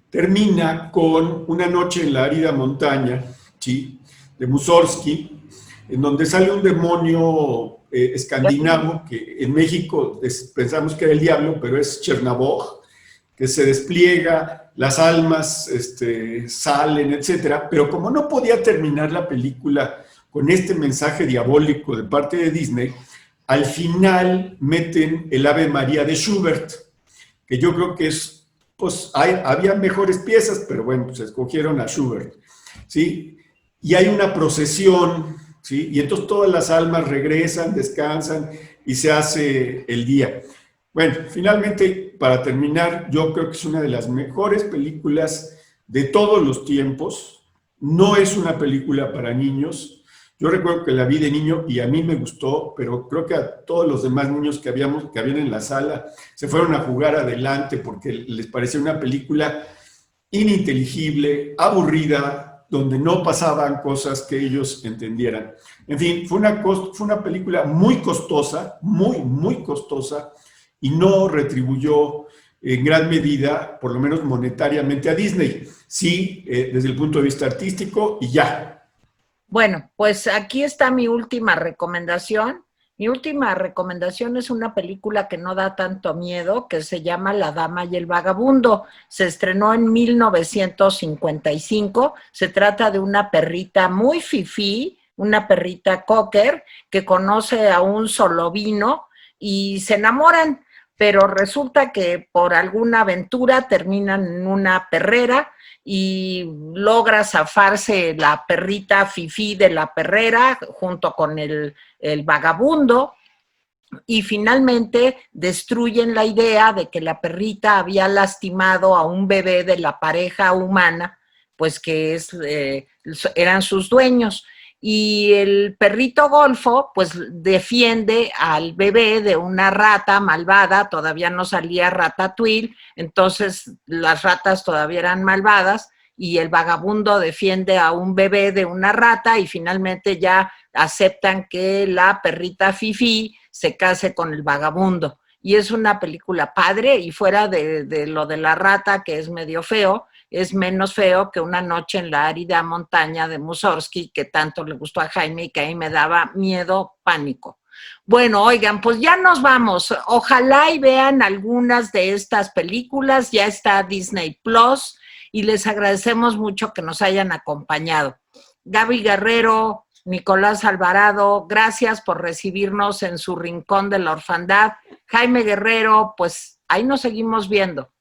termina con Una noche en la árida montaña, ¿sí? De Mussorgsky, en donde sale un demonio escandinavo, que en México pensamos que era el diablo, pero es Chernabog, que se despliega, las almas salen, etcétera. Pero como no podía terminar la película con este mensaje diabólico de parte de Disney, al final meten el Ave María de Schubert, que yo creo que había mejores piezas, pero bueno, pues escogieron a Schubert, ¿sí? Y hay una procesión, ¿sí? Y entonces todas las almas regresan, descansan y se hace el día. Bueno, finalmente, para terminar, yo creo que es una de las mejores películas de todos los tiempos. No es una película para niños. Yo recuerdo que la vi de niño y a mí me gustó, pero creo que a todos los demás niños que habían en la sala se fueron a jugar adelante porque les parecía una película ininteligible, aburrida, donde no pasaban cosas que ellos entendieran. En fin, fue una película muy costosa, muy costosa, y no retribuyó en gran medida, por lo menos monetariamente, a Disney. Sí, desde el punto de vista artístico y ya. Bueno, pues aquí está mi última recomendación. Mi última recomendación es una película que no da tanto miedo, que se llama La Dama y el Vagabundo. Se estrenó en 1955. Se trata de una perrita muy fifí, una perrita cocker, que conoce a un solovino y se enamoran, pero resulta que por alguna aventura terminan en una perrera y logra zafarse la perrita Fifi de la perrera junto con el vagabundo, y finalmente destruyen la idea de que la perrita había lastimado a un bebé de la pareja humana, pues que eran sus dueños. Y el perrito Golfo, pues defiende al bebé de una rata malvada, todavía no salía Ratatouille, entonces las ratas todavía eran malvadas, y el vagabundo defiende a un bebé de una rata, y finalmente ya aceptan que la perrita Fifi se case con el vagabundo. Y es una película padre, y fuera de lo de la rata, que es medio feo, es menos feo que Una noche en la árida montaña de Mussorgsky, que tanto le gustó a Jaime y que ahí me daba miedo, pánico. Bueno, oigan, pues ya nos vamos. Ojalá y vean algunas de estas películas. Ya está Disney Plus y les agradecemos mucho que nos hayan acompañado. Gaby Guerrero, Nicolás Alvarado, gracias por recibirnos en su rincón de la orfandad. Jaime Guerrero, pues ahí nos seguimos viendo.